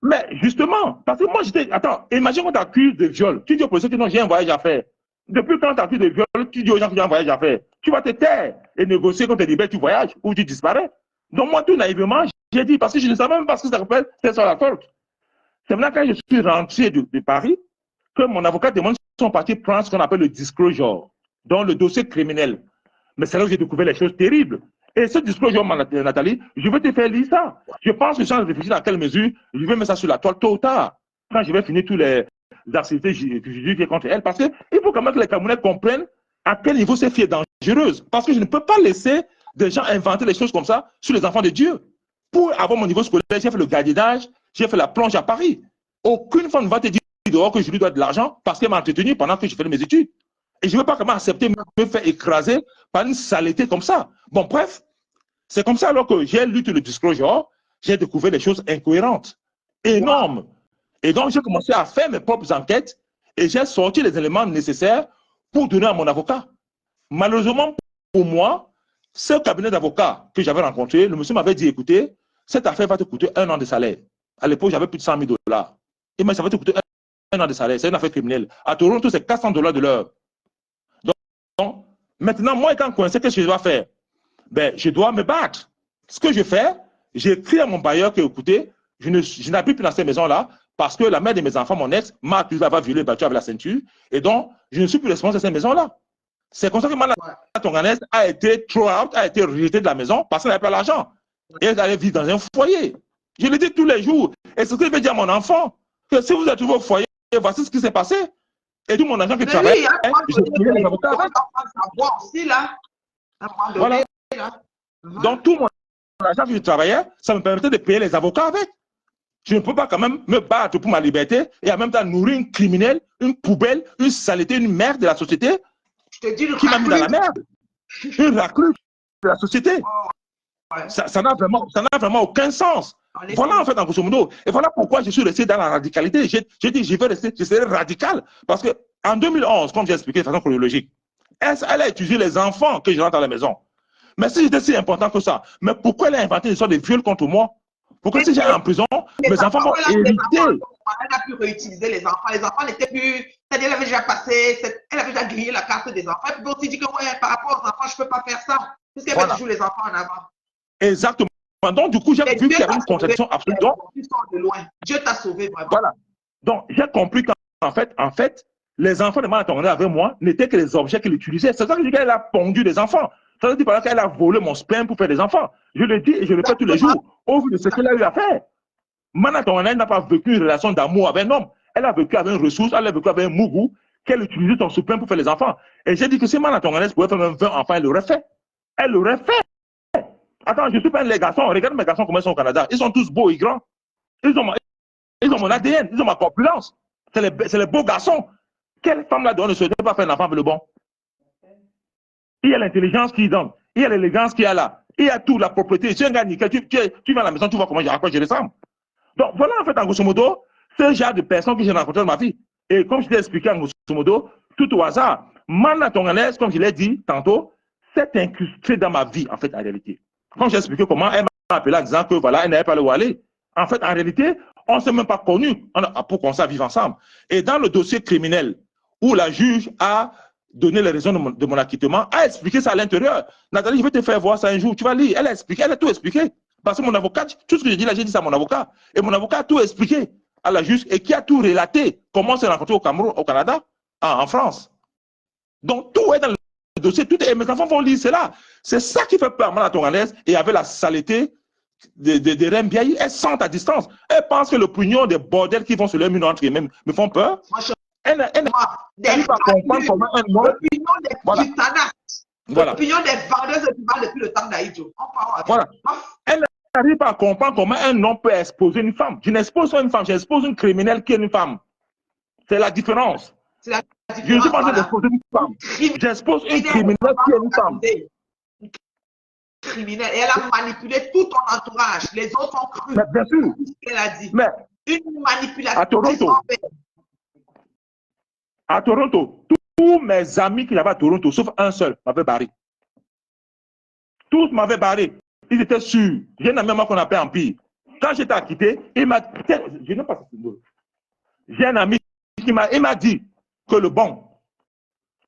Mais justement, parce que moi j'étais. Attends, imagine qu'on t'accuse de viol. Tu dis au policier que non, j'ai un voyage à faire. Depuis quand on t'accuse de viol, tu dis aux gens que j'ai un voyage à faire. Tu vas te taire et négocier quand tu es libéré, tu voyages ou tu disparais. Donc moi, tout naïvement, j'ai dit, parce que je ne savais même pas ce que ça s'appelle, c'est sur la faute. C'est maintenant quand je suis rentré de Paris que mon avocat demande son parti prendre ce qu'on appelle le disclosure, dans le dossier criminel. Mais c'est là où j'ai découvert les choses terribles. Et ce disclosure, Nathalie, je vais te faire lire ça. Je pense que je suis en train de réfléchir dans quelle mesure je vais mettre ça sur la toile tôt ou tard, quand je vais finir tous les activités juridiques contre elle. Parce qu'il faut quand même que les Camerounais comprennent à quel niveau ces filles est dangereuse. Parce que je ne peux pas laisser des gens inventer des choses comme ça sur les enfants de Dieu. Pour avoir mon niveau scolaire, j'ai fait le gardiennage, j'ai fait la plonge à Paris. Aucune femme ne va te dire dehors que je lui dois de l'argent parce qu'elle m'a entretenu pendant que je faisais mes études. Et je ne veux pas quand même accepter de me faire écraser par une saleté comme ça. Bon, bref, c'est comme ça alors que j'ai lu tout le disclosure, j'ai découvert des choses incohérentes, énormes. Et donc, j'ai commencé à faire mes propres enquêtes et j'ai sorti les éléments nécessaires pour donner à mon avocat. Malheureusement, pour moi, ce cabinet d'avocats que j'avais rencontré, le monsieur m'avait dit, écoutez, cette affaire va te coûter 1 an de salaire. À l'époque, j'avais plus de 100 000 $. Il m'a dit, ça va te coûter 1 an de salaire. C'est une affaire criminelle. À Toronto, c'est 400 $ de l'heure. Donc, maintenant, moi, étant coincé, qu'est-ce que je dois faire? Ben, je dois me battre. Ce que je fais, j'écris à mon bailleur que, écoutez, je n'habite plus dans cette maison-là parce que la mère de mes enfants, mon ex, m'a accusé d'avoir violé, battu avec la ceinture. Et donc, je ne suis plus responsable de cette maison-là. C'est comme ça que Mana Tonganès a été throw out, a été rejeté de la maison parce qu'elle n'avait pas l'argent. Et elle allait vivre dans un foyer. Je le dis tous les jours. Et c'est ce que je vais dire à mon enfant, que si vous êtes trouvé au foyer, voici ce qui s'est passé. Et tout mon argent qui travaille, je payais les avocats avec. Voilà. Donc tout mon argent que je travaillais, ça me permettait de payer les avocats avec. Je ne peux pas quand même me battre pour ma liberté et en même temps nourrir une criminelle, une poubelle, une saleté, une merde de la société qui m'a mis dans la merde. Une raclure de la société. Ça n'a vraiment aucun sens. Voilà en fait, en grosso modo. Et voilà pourquoi je suis resté dans la radicalité. J'ai dit, je serai radical. Parce qu'en 2011, comme j'ai expliqué de façon chronologique, elle a utilisé les enfants que je rentre à la maison. Mais si j'étais si important que ça, mais pourquoi elle a inventé une sorte de viol contre moi? Pourquoi si j'allais en prison, mes enfants vont hériter? Elle a pu réutiliser les enfants. Les enfants n'étaient plus. C'est-à-dire, elle avait déjà passé, elle avait déjà grillé la carte des enfants. Elle peut aussi dire que, ouais, par rapport aux enfants, je ne peux pas faire ça. Puisqu'elle met toujours les enfants en avant. Exactement. Donc, du coup, j'ai vu qu'il y avait une contradiction absolue. Dieu t'a sauvé, vraiment. Voilà. Donc, j'ai compris qu'en fait, les enfants de Mana Tonganès avec moi n'étaient que les objets qu'elle utilisait. C'est ça que je dis qu'elle a pondu des enfants. Ça veut dire par là qu'elle a volé mon sperme pour faire des enfants. Je le dis et je le fais tous les jours. Au vu de ce qu'elle a eu à faire. Mana Tonganès n'a pas vécu une relation d'amour avec un homme. Elle a vécu avec une ressource, elle a vécu avec un mougou qu'elle utilisait son sperme pour faire les enfants. Et j'ai dit que si Mana Tonganès pouvait faire même 20 enfants, elle l'aurait fait. Elle l'aurait fait. Attends, je ne suis pas un les garçons. Regarde mes garçons comment ils sont au Canada. Ils sont tous beaux et grands. Ils ont mon ADN, ils ont ma corpulence. C'est les beaux garçons. Quelle femme là-dedans ne souhaite pas faire un enfant avec le bon? Il y a l'intelligence qui donne. Il y a l'élégance qui est là. Il y a tout, la propriété. Si un gars nickel, tu vas à la maison, tu vois à quoi je ressemble. Donc voilà en fait, en grosso modo, ce genre de personnes que j'ai rencontrées dans ma vie. Et comme je t'ai expliqué en grosso modo, tout au hasard, Mana Tonganès, comme je l'ai dit tantôt, s'est incrusté dans ma vie, en fait, en réalité. Quand j'ai expliqué comment elle m'a appelé en disant que voilà, elle n'avait pas le où aller. En fait, en réalité, on ne s'est même pas connus pour qu'on s'en vive ensemble. Et dans le dossier criminel, où la juge a donné les raisons de mon acquittement, a expliqué ça à l'intérieur. Nathalie, je vais te faire voir ça un jour, tu vas lire. Elle a tout expliqué. Parce que mon avocat, tout ce que j'ai dit là, j'ai dit ça à mon avocat. Et mon avocat a tout expliqué à la juge et qui a tout relaté. Comment on s'est rencontré au Cameroun, au Canada, en France. Donc tout est dans le dossier, tout est, mes enfants vont lire cela. C'est ça qui fait peur à Mana Tonganès et avec la saleté des Rembiaï, elles sentent à distance. Elles pensent que l'opinion des bordels qui vont se leur miner entre eux-mêmes me font peur. Elles n'arrivent pas à comprendre comment un homme. L'opinion des Voilà. L'opinion des vendeuses de piment depuis le temps d'Aïdjo. Voilà. Elle n'arrive pas à comprendre comment un homme peut exposer une femme. Je n'expose pas une femme, j'expose une criminelle qui est une femme. C'est la différence. C'est la Je ne différence. suis pas en train Voilà. d'exposer une femme. J'expose une criminelle qui est une femme. Criminelle. Et elle a manipulé tout ton entourage. Les autres ont cru. Mais bien sûr. Ce qu'elle a dit. Mais Une manipulation. À Toronto, tous mes amis qui avaient à Toronto, sauf un seul, m'avaient barré. Tous m'avaient barré. Ils étaient sûrs. J'ai un ami à moi qu'on appelle Empire. Quand j'étais acquitté, il m'a dit, je n'ai pas ce mot. J'ai un ami qui m'a dit que le bon,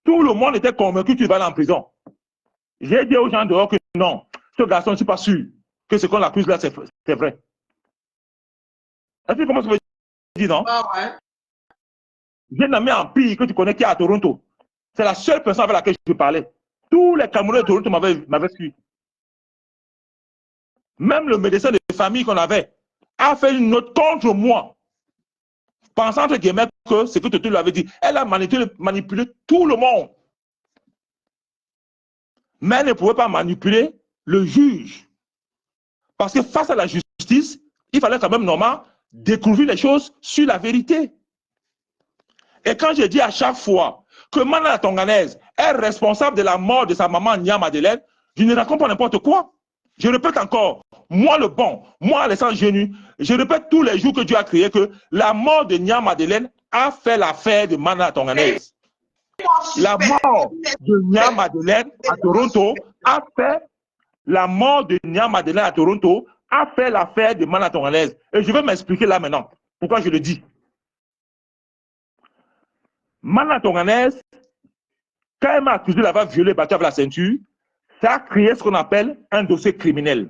tout le monde était convaincu que tu vas aller en prison. J'ai dit aux gens dehors que non, ce garçon, je ne suis pas sûr que ce qu'on l'accuse là, c'est vrai. Est-ce que comment ça veut dire, non? Ah ouais. J'ai un ami Empire que tu connais qui est à Toronto. C'est la seule personne avec laquelle je parlais. Tous les Camerounais de Toronto m'avaient suivi. Même le médecin de famille qu'on avait a fait une note contre moi, pensant entre guillemets que ce que tu lui avais dit. Elle a manipulé tout le monde. Mais elle ne pouvait pas manipuler le juge. Parce que face à la justice, il fallait quand même normalement découvrir les choses sur la vérité. Et quand je dis à chaque fois que Mana Tonganaise est responsable de la mort de sa maman Nia Madeleine, je ne raconte pas n'importe quoi. Je répète encore, moi le bon, moi Alessandre Genu, je répète tous les jours que Dieu a créé que la mort de Nia Madeleine a fait l'affaire de Mana Tonganaise. La mort de Nia Madeleine à Toronto a fait la mort de Nia Madeleine à Toronto a fait l'affaire de Mana Tonganaise. Et je vais m'expliquer là maintenant pourquoi je le dis. Mana Tonganaise, quand elle m'a accusé d'avoir violé, battu avec la ceinture, ça a créé ce qu'on appelle un dossier criminel.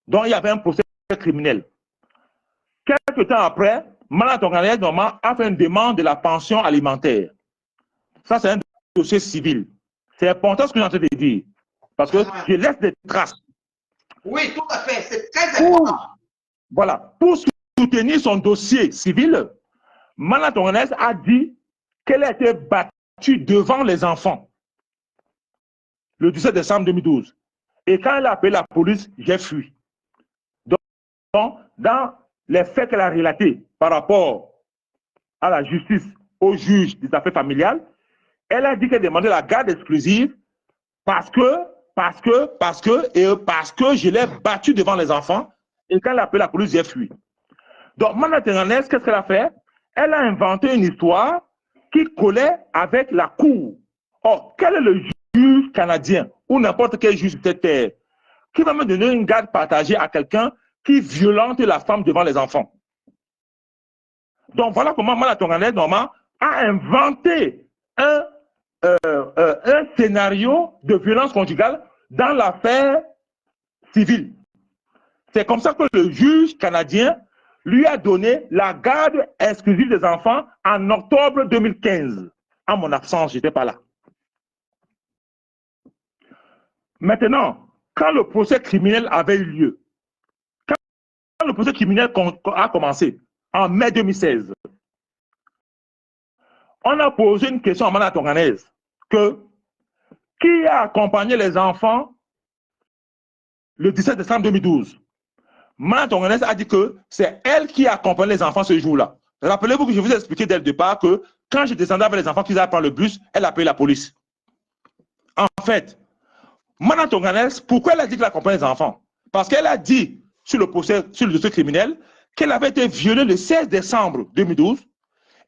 Donc il y avait un procès criminel. Quelques temps après, Mana Tonganaise normalement a fait une demande de la pension alimentaire. Ça, c'est un dossier civil. C'est important ce que j'ai en train de dire. Parce que je laisse des traces. Oui, tout à fait. C'est très important. Voilà. Pour soutenir son dossier civil, Mana Tonganaise a dit qu'elle a été battue devant les enfants le 17 décembre 2012. Et quand elle a appelé la police, j'ai fui. Donc, dans les faits qu'elle a relatés par rapport à la justice, au juge des affaires familiales, elle a dit qu'elle demandait la garde exclusive parce que je l'ai battue devant les enfants. Et quand elle a appelé la police, j'ai fui. Donc, Mana Tonganaise, qu'est-ce qu'elle a fait? Elle a inventé une histoire qui collait avec la cour. Or, quel est le juge canadien ou n'importe quel juge de cette terre qui va me donner une garde partagée à quelqu'un qui violente la femme devant les enfants? Donc, voilà comment Mana Tonganaise, normalement, a inventé un scénario de violence conjugale dans l'affaire civile. C'est comme ça que le juge canadien lui a donné la garde exclusive des enfants en octobre 2015. En mon absence, je n'étais pas là. Maintenant, quand le procès criminel avait eu lieu, quand le procès criminel a commencé en mai 2016, on a posé une question à Mana Tonganaise que qui a accompagné les enfants le 17 décembre 2012? Mana Tonganaise a dit que c'est elle qui a accompagné les enfants ce jour-là. Rappelez-vous que je vous ai expliqué dès le départ que quand je descendais avec les enfants qui allaient prendre le bus, elle a appelé la police. En fait, Mana Tonganaise, pourquoi elle a dit qu'elle accompagne les enfants? Parce qu'elle a dit sur le procès, sur le dossier criminel, qu'elle avait été violée le 16 décembre 2012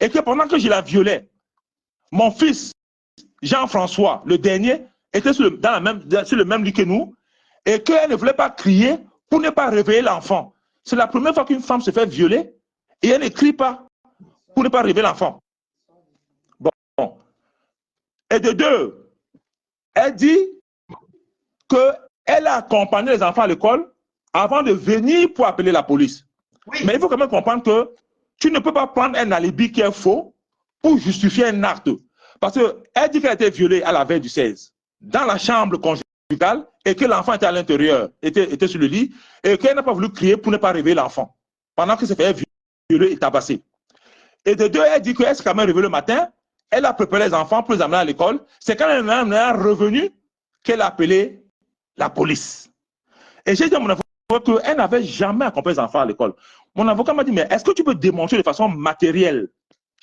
et que pendant que je la violais, mon fils Jean-François, le dernier, était sur le même lit que nous et qu'elle ne voulait pas crier pour ne pas réveiller l'enfant. C'est la première fois qu'une femme se fait violer et elle ne crie pas pour ne pas réveiller l'enfant. Bon. Et de deux, elle dit qu'elle a accompagné les enfants à l'école avant de venir pour appeler la police. Oui. Mais il faut quand même comprendre que tu ne peux pas prendre un alibi qui est faux pour justifier un acte. Parce qu'elle dit qu'elle a été violée à la veille du 16, dans la chambre conjugale, et que l'enfant était à l'intérieur, était sur le lit, et qu'elle n'a pas voulu crier pour ne pas réveiller l'enfant, pendant qu'il s'est fait violer et tabasser. Et de deux, elle dit qu'elle s'est quand même réveillée le matin, elle a préparé les enfants pour les amener à l'école. C'est quand elle est revenue qu'elle a appelé la police. Et j'ai dit à mon avocat qu'elle n'avait jamais accompagné les enfants à l'école. Mon avocat m'a dit, mais est-ce que tu peux démontrer de façon matérielle?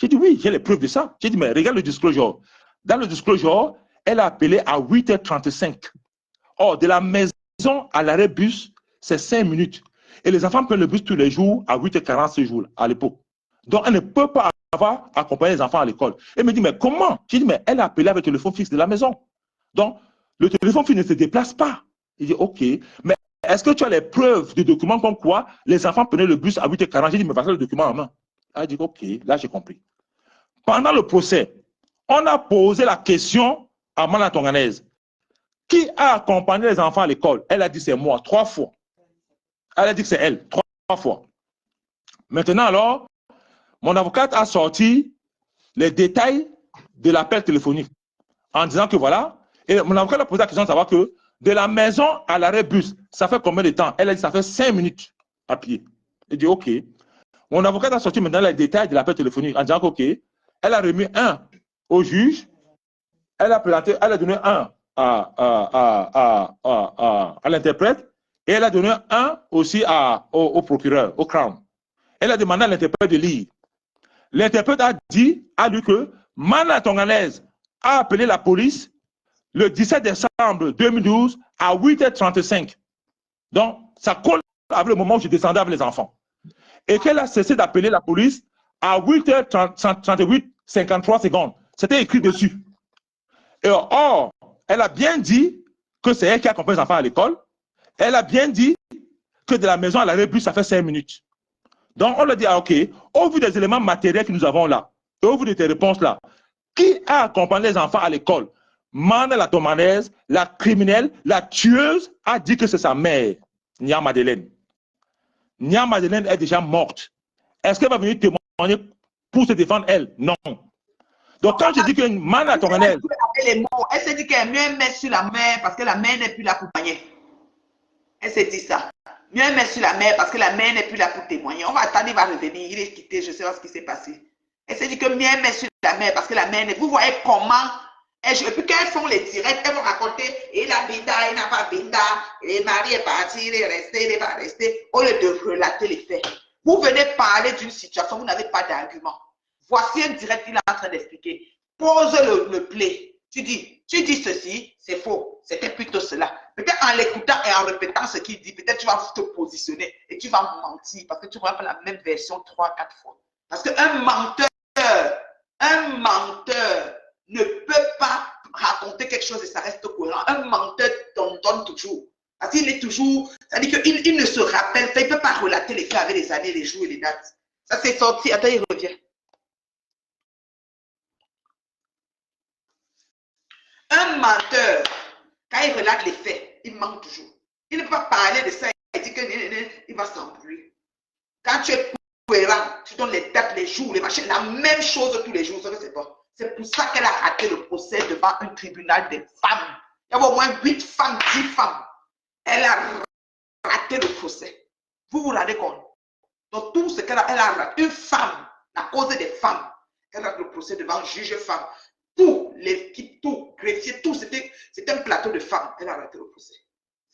J'ai dit, oui, j'ai les preuves de ça. J'ai dit, mais regarde le disclosure. Dans le disclosure, elle a appelé à 8h35. Or, de la maison à l'arrêt bus, c'est 5 minutes. Et les enfants prennent le bus tous les jours à 8h40 ce jour, à l'époque. Donc, elle ne peut pas avoir accompagné les enfants à l'école. Elle me dit, mais comment? J'ai dit, mais elle a appelé avec le téléphone fixe de la maison. Donc, le téléphone fixe ne se déplace pas. Il dit, OK, mais est-ce que tu as les preuves de documents comme quoi les enfants prenaient le bus à 8h40? J'ai dit, mais passez le document en main. Elle a dit, OK, là j'ai compris. Pendant le procès, on a posé la question à Mana Tonganaise. Qui a accompagné les enfants à l'école? Elle a dit, c'est moi, 3 fois. Elle a dit que c'est elle, 3 fois. Maintenant, alors, mon avocate a sorti les détails de l'appel téléphonique en disant que voilà, et mon avocat a posé la question de savoir que de la maison à l'arrêt bus, ça fait combien de temps? Elle a dit ça fait 5 minutes à pied. Il dit OK. Mon avocat a sorti maintenant les détails de l'appel téléphonique en disant que OK, elle a remis un au juge, elle a donné un à l'interprète et elle a donné un aussi au procureur, au Crown. Elle a demandé à l'interprète de lire. L'interprète a dit à lui que Mana Tonganaise a appelé la police le 17 décembre 2012 à 8h35. Donc, ça colle avec le moment où je descendais avec les enfants. Et qu'elle a cessé d'appeler la police à 8h38, 53 secondes. C'était écrit dessus. Et or, elle a bien dit que c'est elle qui accompagne les enfants à l'école. Elle a bien dit que de la maison à l'arrêt bus, ça fait 5 minutes. Donc, on lui dit, ah, OK, au vu des éléments matériels que nous avons là, et au vu de tes réponses là, qui a accompagné les enfants à l'école? Mana la Tonganaise, la criminelle, la tueuse, a dit que c'est sa mère, Nia Madeleine. Nia Madeleine est déjà morte. Est-ce qu'elle va venir témoigner pour se défendre elle? Non. Donc, quand je dis que Mana la Tonganaise. Elle s'est dit qu'elle mieux mettre sur la mère parce que la mère n'est plus là pour témoigner. Elle s'est dit ça. Mieux mettre sur la mère parce que la mère n'est plus là pour témoigner. On va attendre, il va revenir, il est quitté, je ne sais pas ce qui s'est passé. Elle s'est dit que mieux mettre sur la mère parce que la mère n'est. Vous voyez comment. Et puis quand elles font les directs, elles vont raconter, il a binda, il n'a pas binda, le mari est parti, il est resté, il n'est pas resté, au lieu de relater les faits. Vous venez parler d'une situation, vous n'avez pas d'argument. Voici un direct qu'il est en train d'expliquer. Pose le play. Tu dis ceci, c'est faux, c'était plutôt cela. Peut-être en l'écoutant et en répétant ce qu'il dit, peut-être tu vas te positionner et tu vas mentir parce que tu vas faire la même version 3-4 fois. Parce qu'un menteur ne peut pas raconter quelque chose et ça reste cohérent. Un menteur donne toujours. Parce qu'il est toujours, c'est-à-dire qu'il ne se rappelle pas, il ne peut pas relater les faits avec les années, les jours et les dates. Ça c'est sorti, attends, il revient. Un menteur, quand il relate les faits, il ment toujours. Il ne peut pas parler de ça, il dit qu'il va s'embrouiller. Quand tu es cohérent, tu donnes les dates, les jours, les machins, la même chose tous les jours, ça c'est pas. C'est pour ça qu'elle a raté le procès devant un tribunal des femmes. Il y avait au moins 8 femmes, 10 femmes. Elle a raté le procès. Vous vous rendez compte? Donc tout ce qu'elle a raté, une femme, la cause des femmes, elle a raté le procès devant un juge femme. Tout, l'équipe, tout, greffier, tout, c'était un plateau de femmes. Elle a raté le procès.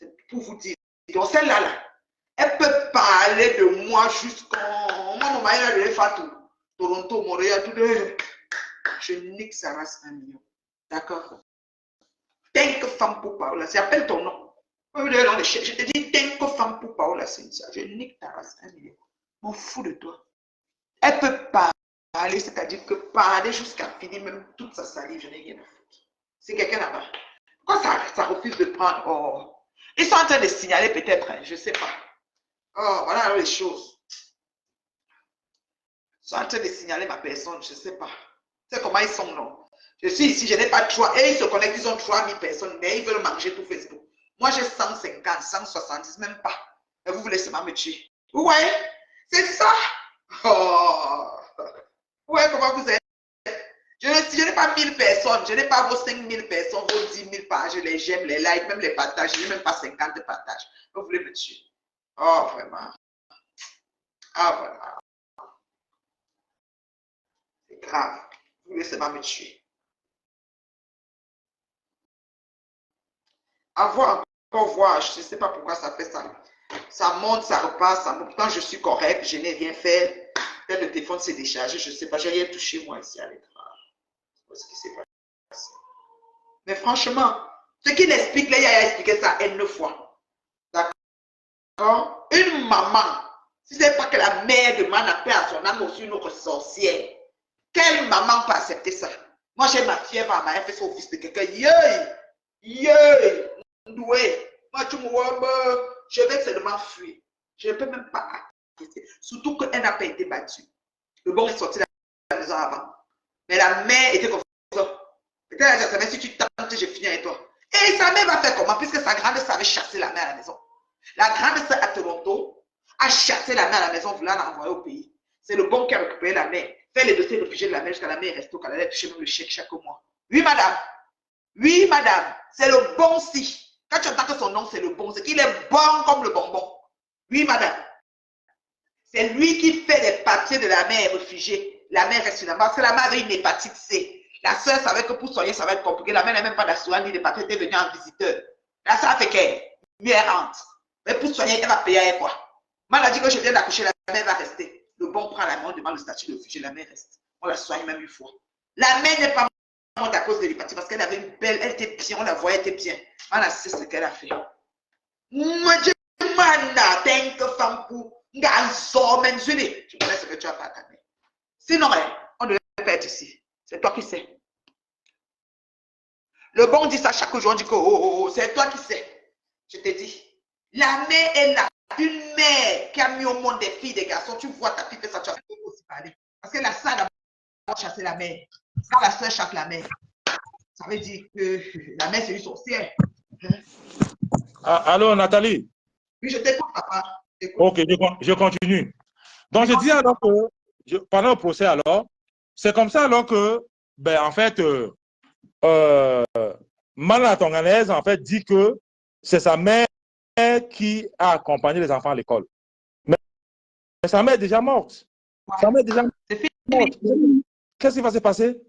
C'est pour vous dire. Donc celle-là, elle peut parler de moi jusqu'en... Moi, mon mari, elle fait tout. Toronto, Montréal, tout de... Je nique sa race 1 million. D'accord? Tant que femme pour Paola, c'est appelle ton nom. Je te dis, tant que femme pour Paola, c'est ça. Je nique ta race 1 million. M'en fous de toi. Elle peut parler, c'est-à-dire que parler jusqu'à finir même toute sa salive, je n'ai rien à foutre. C'est quelqu'un là-bas. Pourquoi ça refuse de prendre? Oh. Ils sont en train de signaler peut-être, je ne sais pas. Oh, voilà les choses. Ils sont en train de signaler ma personne, je ne sais pas. C'est comment ils sont, non? Je suis ici, je n'ai pas 3. Et ils se connectent, ils ont 3000 personnes, mais ils veulent manger tout Facebook. Moi, j'ai 150, 170, même pas. Et vous voulez seulement me tuer. Vous voyez? C'est ça. Oh. Vous voyez comment vous êtes? Je n'ai pas 1000 personnes, je n'ai pas vos 5000 personnes, vos 10 000 pages, les j'aime, les likes, même les partages, je n'ai même pas 50 partages. Vous voulez me tuer? Oh, vraiment. Ah, vraiment. C'est grave. Vous voulez seulement me tuer. encore voir, je ne sais pas pourquoi ça fait ça. Ça monte, ça repasse, ça monte. Quand je suis correct, je n'ai rien fait. Peut-être le téléphone s'est déchargé, je ne sais pas, j'ai rien touché moi ici à l'écran. Je sais pas ce qui s'est passé. Mais franchement, ce qu'il explique, là, il a expliqué ça N fois. D'accord? Une maman, si ce n'est pas que la mère demande à paix à son âme aussi une autre sorcière, quelle maman peut accepter ça? Moi, j'ai ma fièvre, elle m'a fait ça au fils de quelqu'un. Doué. Moi, tu me vois, je vais seulement fuir. Je ne peux même pas acquitter. Surtout qu'elle n'a pas été battue. Le bon est sorti de la maison avant. Mais la mère était comme ça. Peut-être si tu tentes, je finis avec toi. Et sa mère va faire comment? Puisque sa grande sœur avait chassé la mère à la maison. La grande sœur à Toronto a chassé la mère à la maison, voulant l'envoyer au pays. C'est le bon qui a récupéré la mère, fait les dossiers réfugiés de la mère jusqu'à la mère reste au Canada, toucher même le chèque chaque mois. Oui, madame. Oui, madame. C'est le bon si. Quand tu entends que son nom, c'est le bon, c'est qu'il est bon comme le bonbon. Oui, madame. C'est lui qui fait les papiers de la mère réfugiée. La mère reste finalement, parce que la mère avait une hépatite C. La soeur savait que pour soigner, ça va être compliqué. La mère n'a même pas d'assurance ni de papiers, elle était venue en visiteur. La soeur fait qu'elle, mieux elle rentre. Mais pour soigner, elle va payer avec quoi? Moi, elle a dit que je viens d'accoucher, la mère va rester. Le bon prend la main, on demande le statut de réfugié, la mère reste. On la soigne même une fois. La mère n'est pas morte à cause de l'hépatite parce qu'elle avait une belle, elle était bien, on la voyait, elle était bien. On a c'est ce qu'elle a fait. Moi, je m'en ai que femme pour je connais ce que tu as pas ta mère. Sinon, on ne devait pas être ici. C'est toi qui sais. Le bon dit ça chaque jour, on dit que c'est toi qui sais. Je te dis. La mère est là. Une mère qui a mis au monde des filles, des garçons. Tu vois ta fille fait ça, tu vas aussi parler. Parce que la sœur a chassé la mère. Quand la sœur chasse la mère, ça veut dire que la mère c'est une sorcière. Allô, Nathalie? Oui, je t'écoute, papa. Ok, je continue. Donc, je dis alors que, pendant le procès, alors, c'est comme ça alors que, ben, en fait, Mala Tonganaise, en fait, dit que c'est sa mère qui a accompagné les enfants à l'école. Mais sa mère est déjà morte. Ouais. Sa mère est déjà morte. Qu'est-ce qui va se passer?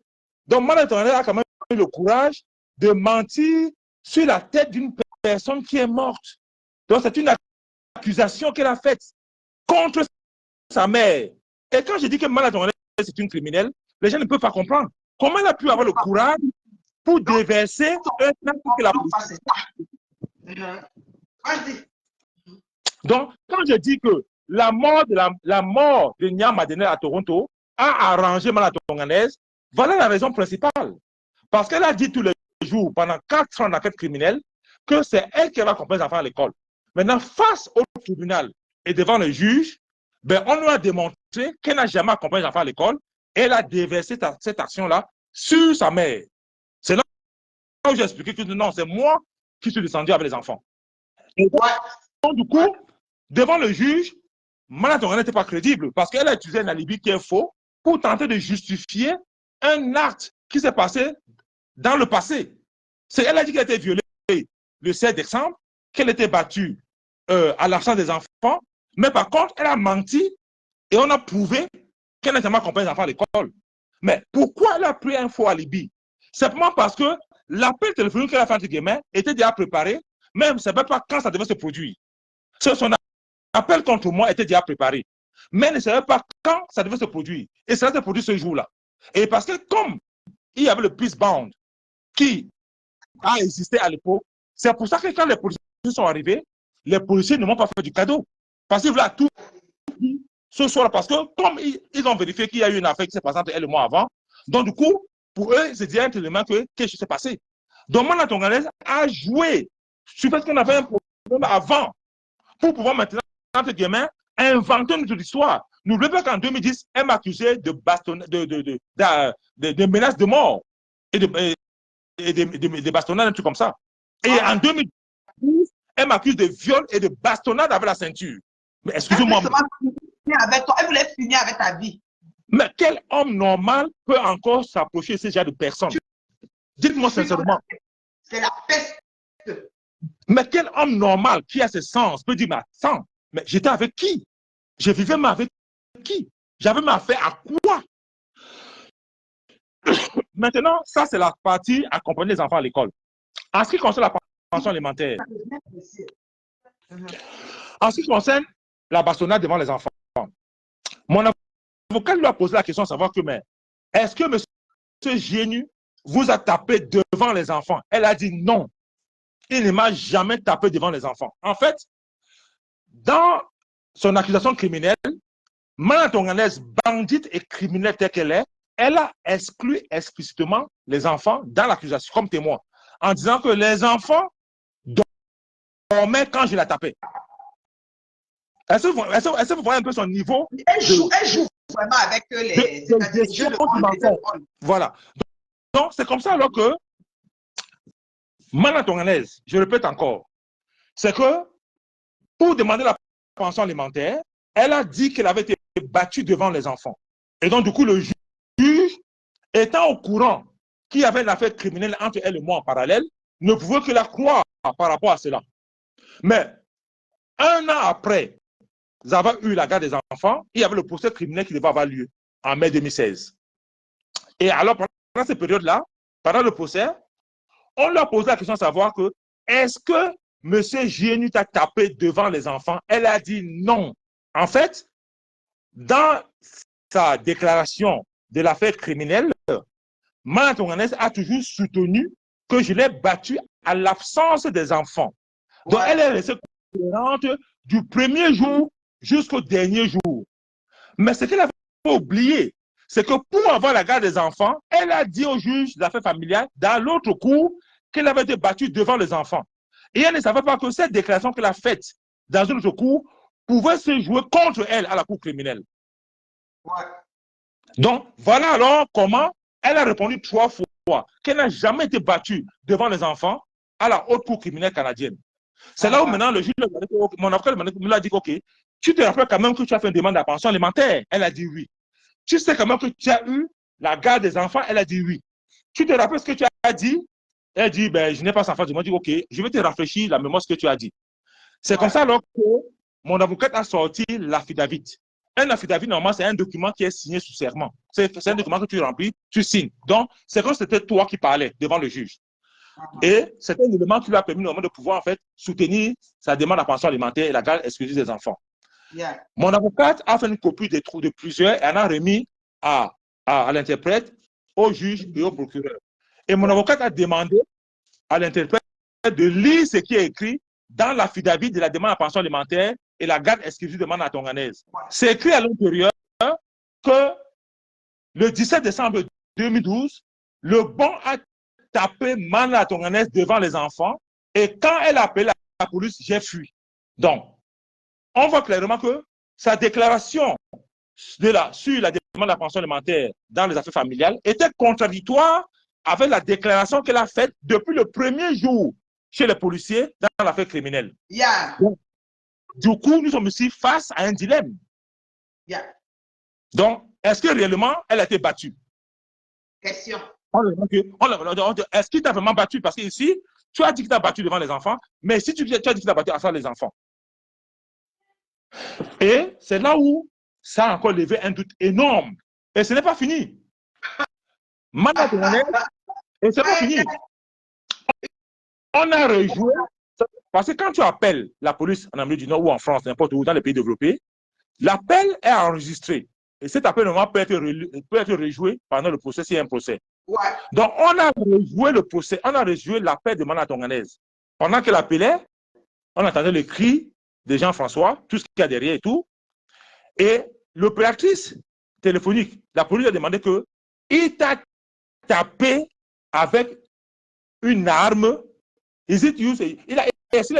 Donc, Mala Tonganaise a quand même eu le courage de mentir sur la tête d'une personne qui est morte. Donc, c'est une accusation qu'elle a faite contre sa mère. Et quand je dis que Mala Tonganaise c'est une criminelle, les gens ne peuvent pas comprendre. Comment elle a pu avoir le courage pour déverser un acte que la police. Donc, quand je dis que la mort de Nya Madene à Toronto a arrangé Mala Tonganaise, voilà la raison principale. Parce qu'elle a dit tous les jours, pendant 4 ans d'enquête criminelle, que c'est elle qui va accompagner les enfants à l'école. Maintenant, face au tribunal et devant le juge, ben, on lui a démontré qu'elle n'a jamais accompagné les enfants à l'école. Elle a déversé cette action-là sur sa mère. C'est là où j'ai expliqué que non, c'est moi qui suis descendu avec les enfants. Et donc, du coup, devant le juge, Mala Tonganaise n'était pas crédible parce qu'elle a utilisé un alibi qui est faux pour tenter de justifier un acte qui s'est passé dans le passé. Elle a dit qu'elle a été violée le 16 décembre, qu'elle était battue à l'absence des enfants, mais par contre, elle a menti et on a prouvé qu'elle n'a jamais accompagné les enfants à l'école. Mais pourquoi elle a pris un faux alibi? Simplement parce que l'appel téléphonique qu'elle a fait entre guillemets était déjà préparé, même ne savait pas quand ça devait se produire. Son appel contre moi était déjà préparé, mais elle ne savait pas quand ça devait se produire. Et ça s'est produit ce jour-là. Et parce que comme il y avait le peace bond qui a existé à l'époque, c'est pour ça que quand les policiers sont arrivés, les policiers ne m'ont pas fait du cadeau. Parce qu'ils voulaient tout ce soir, parce que comme ils ont vérifié qu'il y a eu une affaire qui s'est passée entre elle et moi avant, donc du coup, pour eux, c'est déjà un élément que quelque chose s'est passé. Donc, Mala Tonganaise a joué sur fait qu'on avait un problème avant pour pouvoir maintenant, entre guillemets, inventer notre histoire. N'oubliez pas qu'en 2010, elle m'a accusé de menaces de mort et de bastonnades, un truc comme ça. Et en 2012, elle m'accuse de viol et de bastonnade avec la ceinture. Mais excusez-moi. Elle voulait finir avec ta vie. Mais quel homme normal peut encore s'approcher de ce genre de personnes? Dites-moi sincèrement. C'est la peste. Mais quel homme normal qui a ce sens peut dire, mais attends, mais j'étais avec qui? Je vivais avec qui? J'avais ma affaire à quoi? Maintenant, ça c'est la partie accompagner les enfants à l'école. En ce qui concerne la pension alimentaire. Mhm. En ce qui concerne la bastonnade devant les enfants, mon avocat lui a posé la question de savoir que, mais est-ce que M. Génu vous a tapé devant les enfants? Elle a dit non. Il ne m'a jamais tapé devant les enfants. En fait, dans son accusation criminelle, Mana Tonganaise, bandite et criminelle telle qu'elle est, elle a exclu explicitement les enfants dans l'accusation comme témoin, en disant que les enfants dormaient quand je la tapais. Est-ce que vous voyez un peu son niveau? Elle joue vraiment avec les jeux de rôle. Voilà. Donc, c'est comme ça alors que Mana Tonganaise, je répète encore, c'est que pour demander la pension alimentaire, elle a dit qu'elle avait été battue devant les enfants. Et donc, du coup, le juge, étant au courant qu'il y avait une affaire criminelle entre elle et moi en parallèle, ne pouvait que la croire par rapport à cela. Mais un an après avoir eu la garde des enfants, il y avait le procès criminel qui devait avoir lieu en mai 2016. Et alors, pendant cette période-là, pendant le procès, on leur a posé la question de savoir que est-ce que M. Génu t'a tapé devant les enfants? Elle a dit non. En fait, dans sa déclaration de l'affaire criminelle, Mana Tonganaise a toujours soutenu que je l'ai battu à l'absence des enfants. Donc, elle est restée cohérente du premier jour jusqu'au dernier jour. Mais ce qu'elle a oublié, c'est que pour avoir la garde des enfants, elle a dit au juge d'affaires familiales, dans l'autre cour, qu'elle avait été battue devant les enfants. Et elle ne savait pas que cette déclaration qu'elle a faite dans une autre cour pouvait se jouer contre elle à la cour criminelle. Ouais. Donc, voilà alors comment elle a répondu 3 fois qu'elle n'a jamais été battue devant les enfants à la haute cour criminelle canadienne. C'est là où maintenant le juge, mon avocat me l'a dit, ok, tu te rappelles quand même que tu as fait une demande de pension alimentaire? Elle a dit oui. Tu sais quand même que tu as eu la garde des enfants? Elle a dit oui. Tu te rappelles ce que tu as dit? Elle a dit, ben, je n'ai pas d'enfant. Je me dis, ok, je vais te rafraîchir la mémoire ce que tu as dit. C'est comme ça alors que mon avocat a sorti l'affidavit. Un affidavit, normalement, c'est un document qui est signé sous serment. C'est un document que tu remplis, tu signes. Donc, c'est comme si c'était toi qui parlais devant le juge. Et c'est un élément qui lui a permis normalement de pouvoir en fait soutenir sa demande de pension alimentaire et la garde exclusive des enfants. Yeah. Mon avocate a fait une copie des trous de plusieurs et en a remis à l'interprète, au juge et au procureur. Et mon avocate a demandé à l'interprète de lire ce qui est écrit dans l'affidavit de la demande de pension alimentaire et la garde exclusive de Mana Tonganaise. C'est écrit à l'intérieur que le 17 décembre 2012, le bon a tapé Mana Tonganaise devant les enfants et quand elle a appelé la police, j'ai fui. Donc, on voit clairement que sa déclaration sur la demande de la pension alimentaire dans les affaires familiales était contradictoire avec la déclaration qu'elle a faite depuis le premier jour chez les policiers dans l'affaire criminelle. Yeah. Donc, du coup, nous sommes ici face à un dilemme. Yeah. Donc, est-ce que réellement elle a été battue? Question. Est-ce qu'il t'a vraiment battu? Parce que ici, tu as dit qu'il t'a battu devant les enfants, mais si tu as dit qu'il t'a battu à ça les enfants. Et c'est là où ça a encore levé un doute énorme. Et ce n'est pas fini. Et c'est pas fini. On a rejoué. Parce que quand tu appelles la police en Amérique du Nord ou en France, n'importe où, dans les pays développés, l'appel est enregistré. Et cet appel normalement peut être rejoué pendant le procès s'il y a un procès. Ouais. Donc, on a rejoué le procès, on a rejoué l'appel de Mana Tonganaise. Pendant qu'elle appelait, on entendait le cri de Jean-François, tout ce qu'il y a derrière et tout. Et l'opératrice téléphonique, la police a demandé que il t'a tapé avec une arme. Il a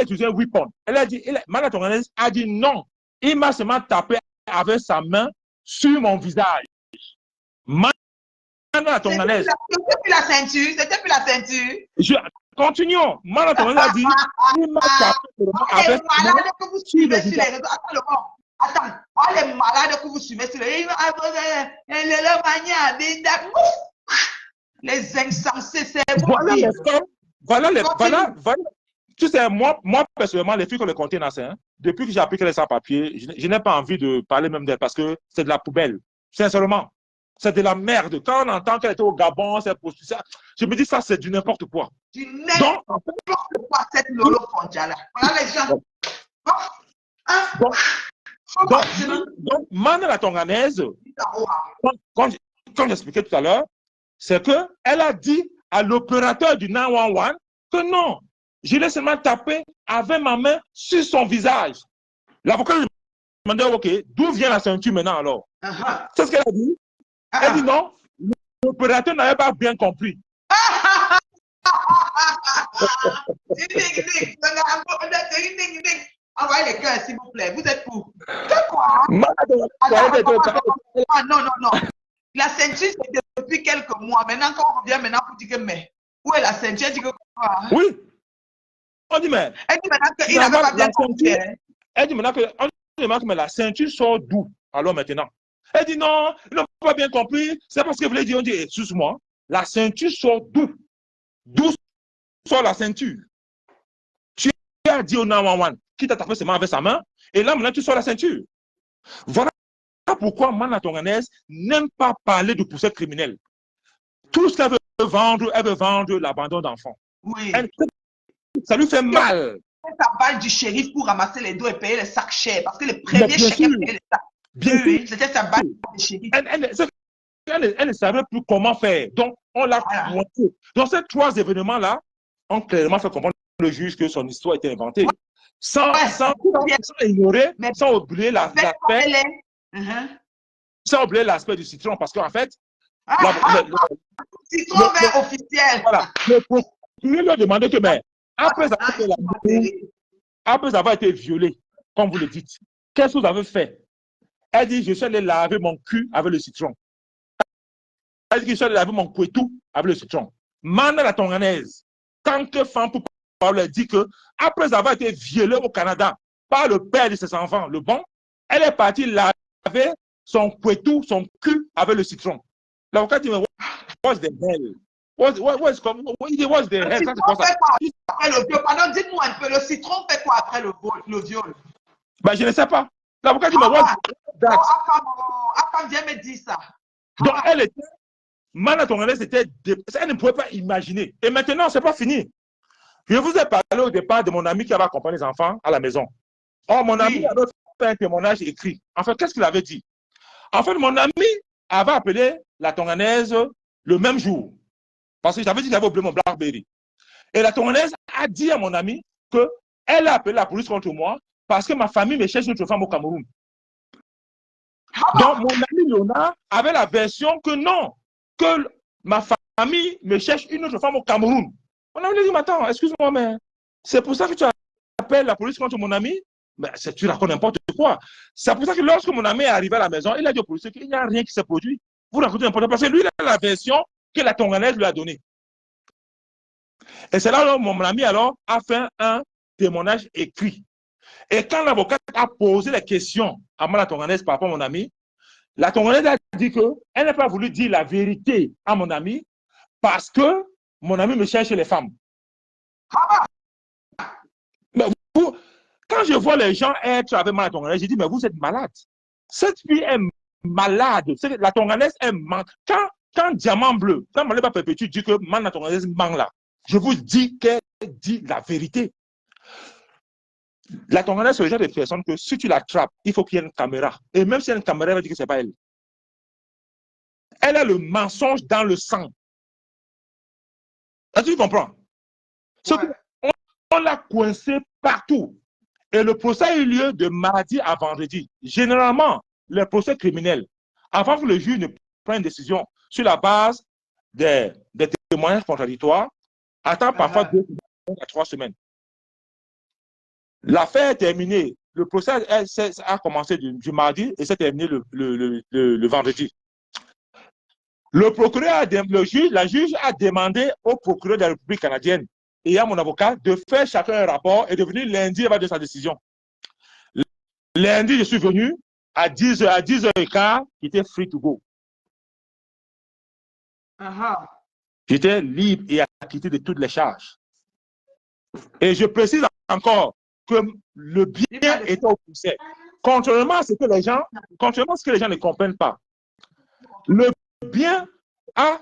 utilisé un weapon. Elle a dit, Mana Tonganaise a dit non. Il m'a seulement tapé avec sa main sur mon visage. Mana Tonganaise. C'était plus la ceinture. C'était plus la ceinture. Continuons. Mana Tonganaise a dit, il m'a tapé avec sa main sur le visage. Attends, on est malade que vous suivez sur les les insensés, c'est voilà. Tu sais, moi personnellement, les filles qu'on les comptait dans ça, depuis que j'ai appris qu'elle est sans papier, je n'ai pas envie de parler même d'elle parce que c'est de la poubelle. Sincèrement, c'est de la merde. Quand on entend qu'elle était au Gabon, je me dis ça, c'est du n'importe quoi. Tu Donc, en fait, n'importe quoi cette Lolo Fondiala. Voilà les gens. Hein? donc, Faut donc, absolument Mana la Tonganaise, savoir. quand j'expliquais tout à l'heure, c'est qu'elle a dit à l'opérateur du 911 que non, je l'ai seulement tapé avec ma main sur son visage. L'avocat lui demandait, OK, d'où vient la ceinture maintenant alors? C'est ce qu'elle a dit. Elle dit non, l'opérateur n'avait pas bien compris. Envoyez les cœurs, s'il vous plaît. Vous êtes pour. C'est quoi? Non, non, non. La ceinture, c'est depuis quelques mois. Maintenant, quand on revient maintenant pour dire que, mais, où est la ceinture? Elle dit que quoi? Oui. On dit, mais. Elle dit maintenant qu'il n'avait pas bien compris. Elle dit maintenant que mais la ceinture sort d'où? Alors maintenant. Elle dit non, ils n'ont pas bien compris. C'est parce que vous voulez dire, on dit, excuse-moi, la ceinture sort d'où? D'où sort la ceinture? Tu as dit au 911 qui t'a tapé ses mains avec sa main, et là maintenant tu sors la ceinture. Voilà pourquoi Mana Tonganaise n'aime pas parler de procès criminel. Tout ce qu'elle veut vendre l'abandon d'enfants. Oui. Ça lui fait mal. Ça balle du shérif pour ramasser les dos et payer les sacs chers. Parce que le premier chèque payait les sacs. Oui, c'était sa balle du shérif. Elle ne savait plus comment faire. Donc, on l'a montré. Donc, ces trois événements-là ont clairement fait comprendre le juge que son histoire était inventée. Sans ignorer, sans oublier l'aspect. Sans oublier l'aspect du citron. Parce qu'en fait, citron vert officiel. Voilà. Le procureur lui a demandé que, mais, après avoir été violée, comme vous le dites, qu'est-ce que vous avez fait? Elle dit, je suis allé laver mon cul avec le citron. Elle dit, je suis allé laver mon couetou avec le citron. Mana la Tonganaise, tant que femme pour parler, dit que, après avoir été violée au Canada par le père de ses enfants, le bon, elle est partie laver son couetou, son cul avec le citron. L'avocat dit, mais what's the hell? What's the hell? Ça, c'est quoi ça? Après le viol, pardon, dites-moi un peu, le citron fait quoi après le viol? Ben, je ne sais pas. L'avocat dit, mais what's that? Afam vient me dire ça. Donc, elle était, Mana Tonganaise, elle ne pouvait pas imaginer. Et maintenant, ce n'est pas fini. Je vous ai parlé au départ de mon ami qui avait accompagné les enfants à la maison. Or, mon ami avait fait un témoignage écrit. En fait, qu'est-ce qu'il avait dit? En fait, mon ami avait appelé la Tonganaise le même jour. Parce que j'avais dit qu'il avait oublié mon Blackberry. Et la Tonganaise a dit à mon ami qu'elle a appelé la police contre moi parce que ma famille me cherche une autre femme au Cameroun. Donc, mon ami Léonard avait la version que non, que ma famille me cherche une autre femme au Cameroun. Mon ami lui dit, mais attends, excuse-moi, mais c'est pour ça que tu appelles la police contre mon ami? Mais tu racontes n'importe quoi. C'est pour ça que lorsque mon ami est arrivé à la maison, il a dit au policier qu'il n'y a rien qui s'est produit. Vous racontez n'importe quoi. Parce que lui, il a la version que la Tonganaise lui a donnée. Et c'est là où mon ami alors a fait un témoignage écrit. Et quand l'avocat a posé les questions à la Tonganaise par rapport à mon ami, la Tonganaise a dit qu'elle n'a pas voulu dire la vérité à mon ami parce que mon ami me cherche les femmes. Mais vous, quand je vois les gens être avec la Tonganaise, je dis, mais vous êtes malade. Cette fille est malade. La Tonganaise est malade. Quand Diamant Bleu, quand Maléba Perpétue dit que la Tonganaise ment là, je vous dis qu'elle dit la vérité. La Tonganaise, c'est le genre de personne que si tu l'attrapes, il faut qu'il y ait une caméra. Et même si il y a une caméra, elle va dire que ce n'est pas elle. Elle a le mensonge dans le sang. Est-ce que tu comprends? Ouais. On l'a coincé partout. Et le procès a eu lieu de mardi à vendredi. Généralement, les procès criminels, avant que le juge ne prenne une décision sur la base des témoignages contradictoires, attend parfois 2 à 3 semaines. L'affaire est terminée. Le procès a commencé du mardi et s'est terminé le vendredi. La juge a demandé au procureur de la République canadienne et à mon avocat de faire chacun un rapport et de venir lundi avec sa décision. Lundi, je suis venu à 10h15, j'étais free to go. J'étais libre et acquitté de toutes les charges. Et je précise encore que le bien était au procès. Contrairement à ce que les gens ne comprennent pas. Le bien a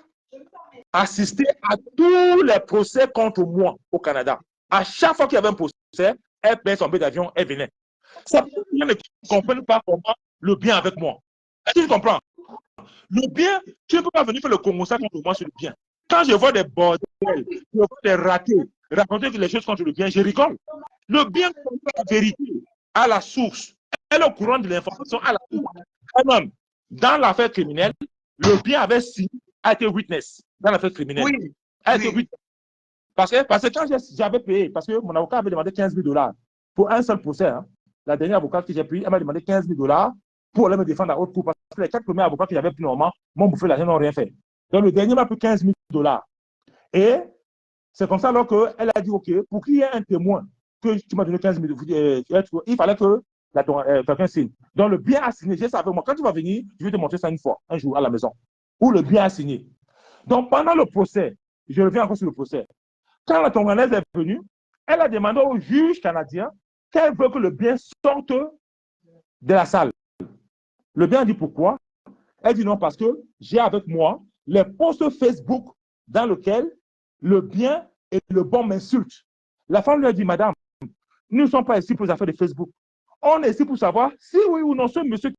assisté à tous les procès contre moi au Canada. À chaque fois qu'il y avait un procès, elle payait son billet d'avion, elle venait. Ça peut bien ne comprennent pas comment le bien avec moi. Est-ce que tu comprends? Le bien, tu ne peux pas venir faire le Congo ça contre moi sur le bien. Quand je vois des bordels, je vois des ratés, raconter les choses contre le bien, je rigole. Le bien, la vérité, à la source, elle est au courant de l'information à la source. Elle-même, dans l'affaire criminelle, le bien avait signé, a été witness dans l'affaire criminelle. Oui. A été Oui. witness. Parce que quand j'avais payé, parce que mon avocat avait demandé 15 000 $ pour un seul procès, hein, la dernière avocate que j'ai pris, elle m'a demandé 15 000 $ pour aller me défendre à haute cour, parce que les 4 premiers avocats que j'avais pris normalement m'ont bouffé l'argent, n'ont rien fait. Donc le dernier m'a pris 15 000 $. Et c'est comme ça alors qu'elle a dit, OK, pour qu'il y ait un témoin que tu m'as donné 15 000 $, il fallait que quelqu'un signe. Donc le bien a signé, j'ai ça avec moi. Quand tu vas venir, je vais te montrer ça une fois, un jour à la maison, où le bien a signé. Donc pendant le procès, je reviens encore sur le procès. Quand la Tongolaise est venue, elle a demandé au juge canadien qu'elle veut que le bien sorte de la salle. Le bien dit pourquoi? Elle dit non, parce que j'ai avec moi les posts Facebook dans lesquels le bien et le bon m'insultent. La femme lui a dit, madame, nous ne sommes pas ici pour les affaires de Facebook. On est ici pour savoir si oui ou non ce monsieur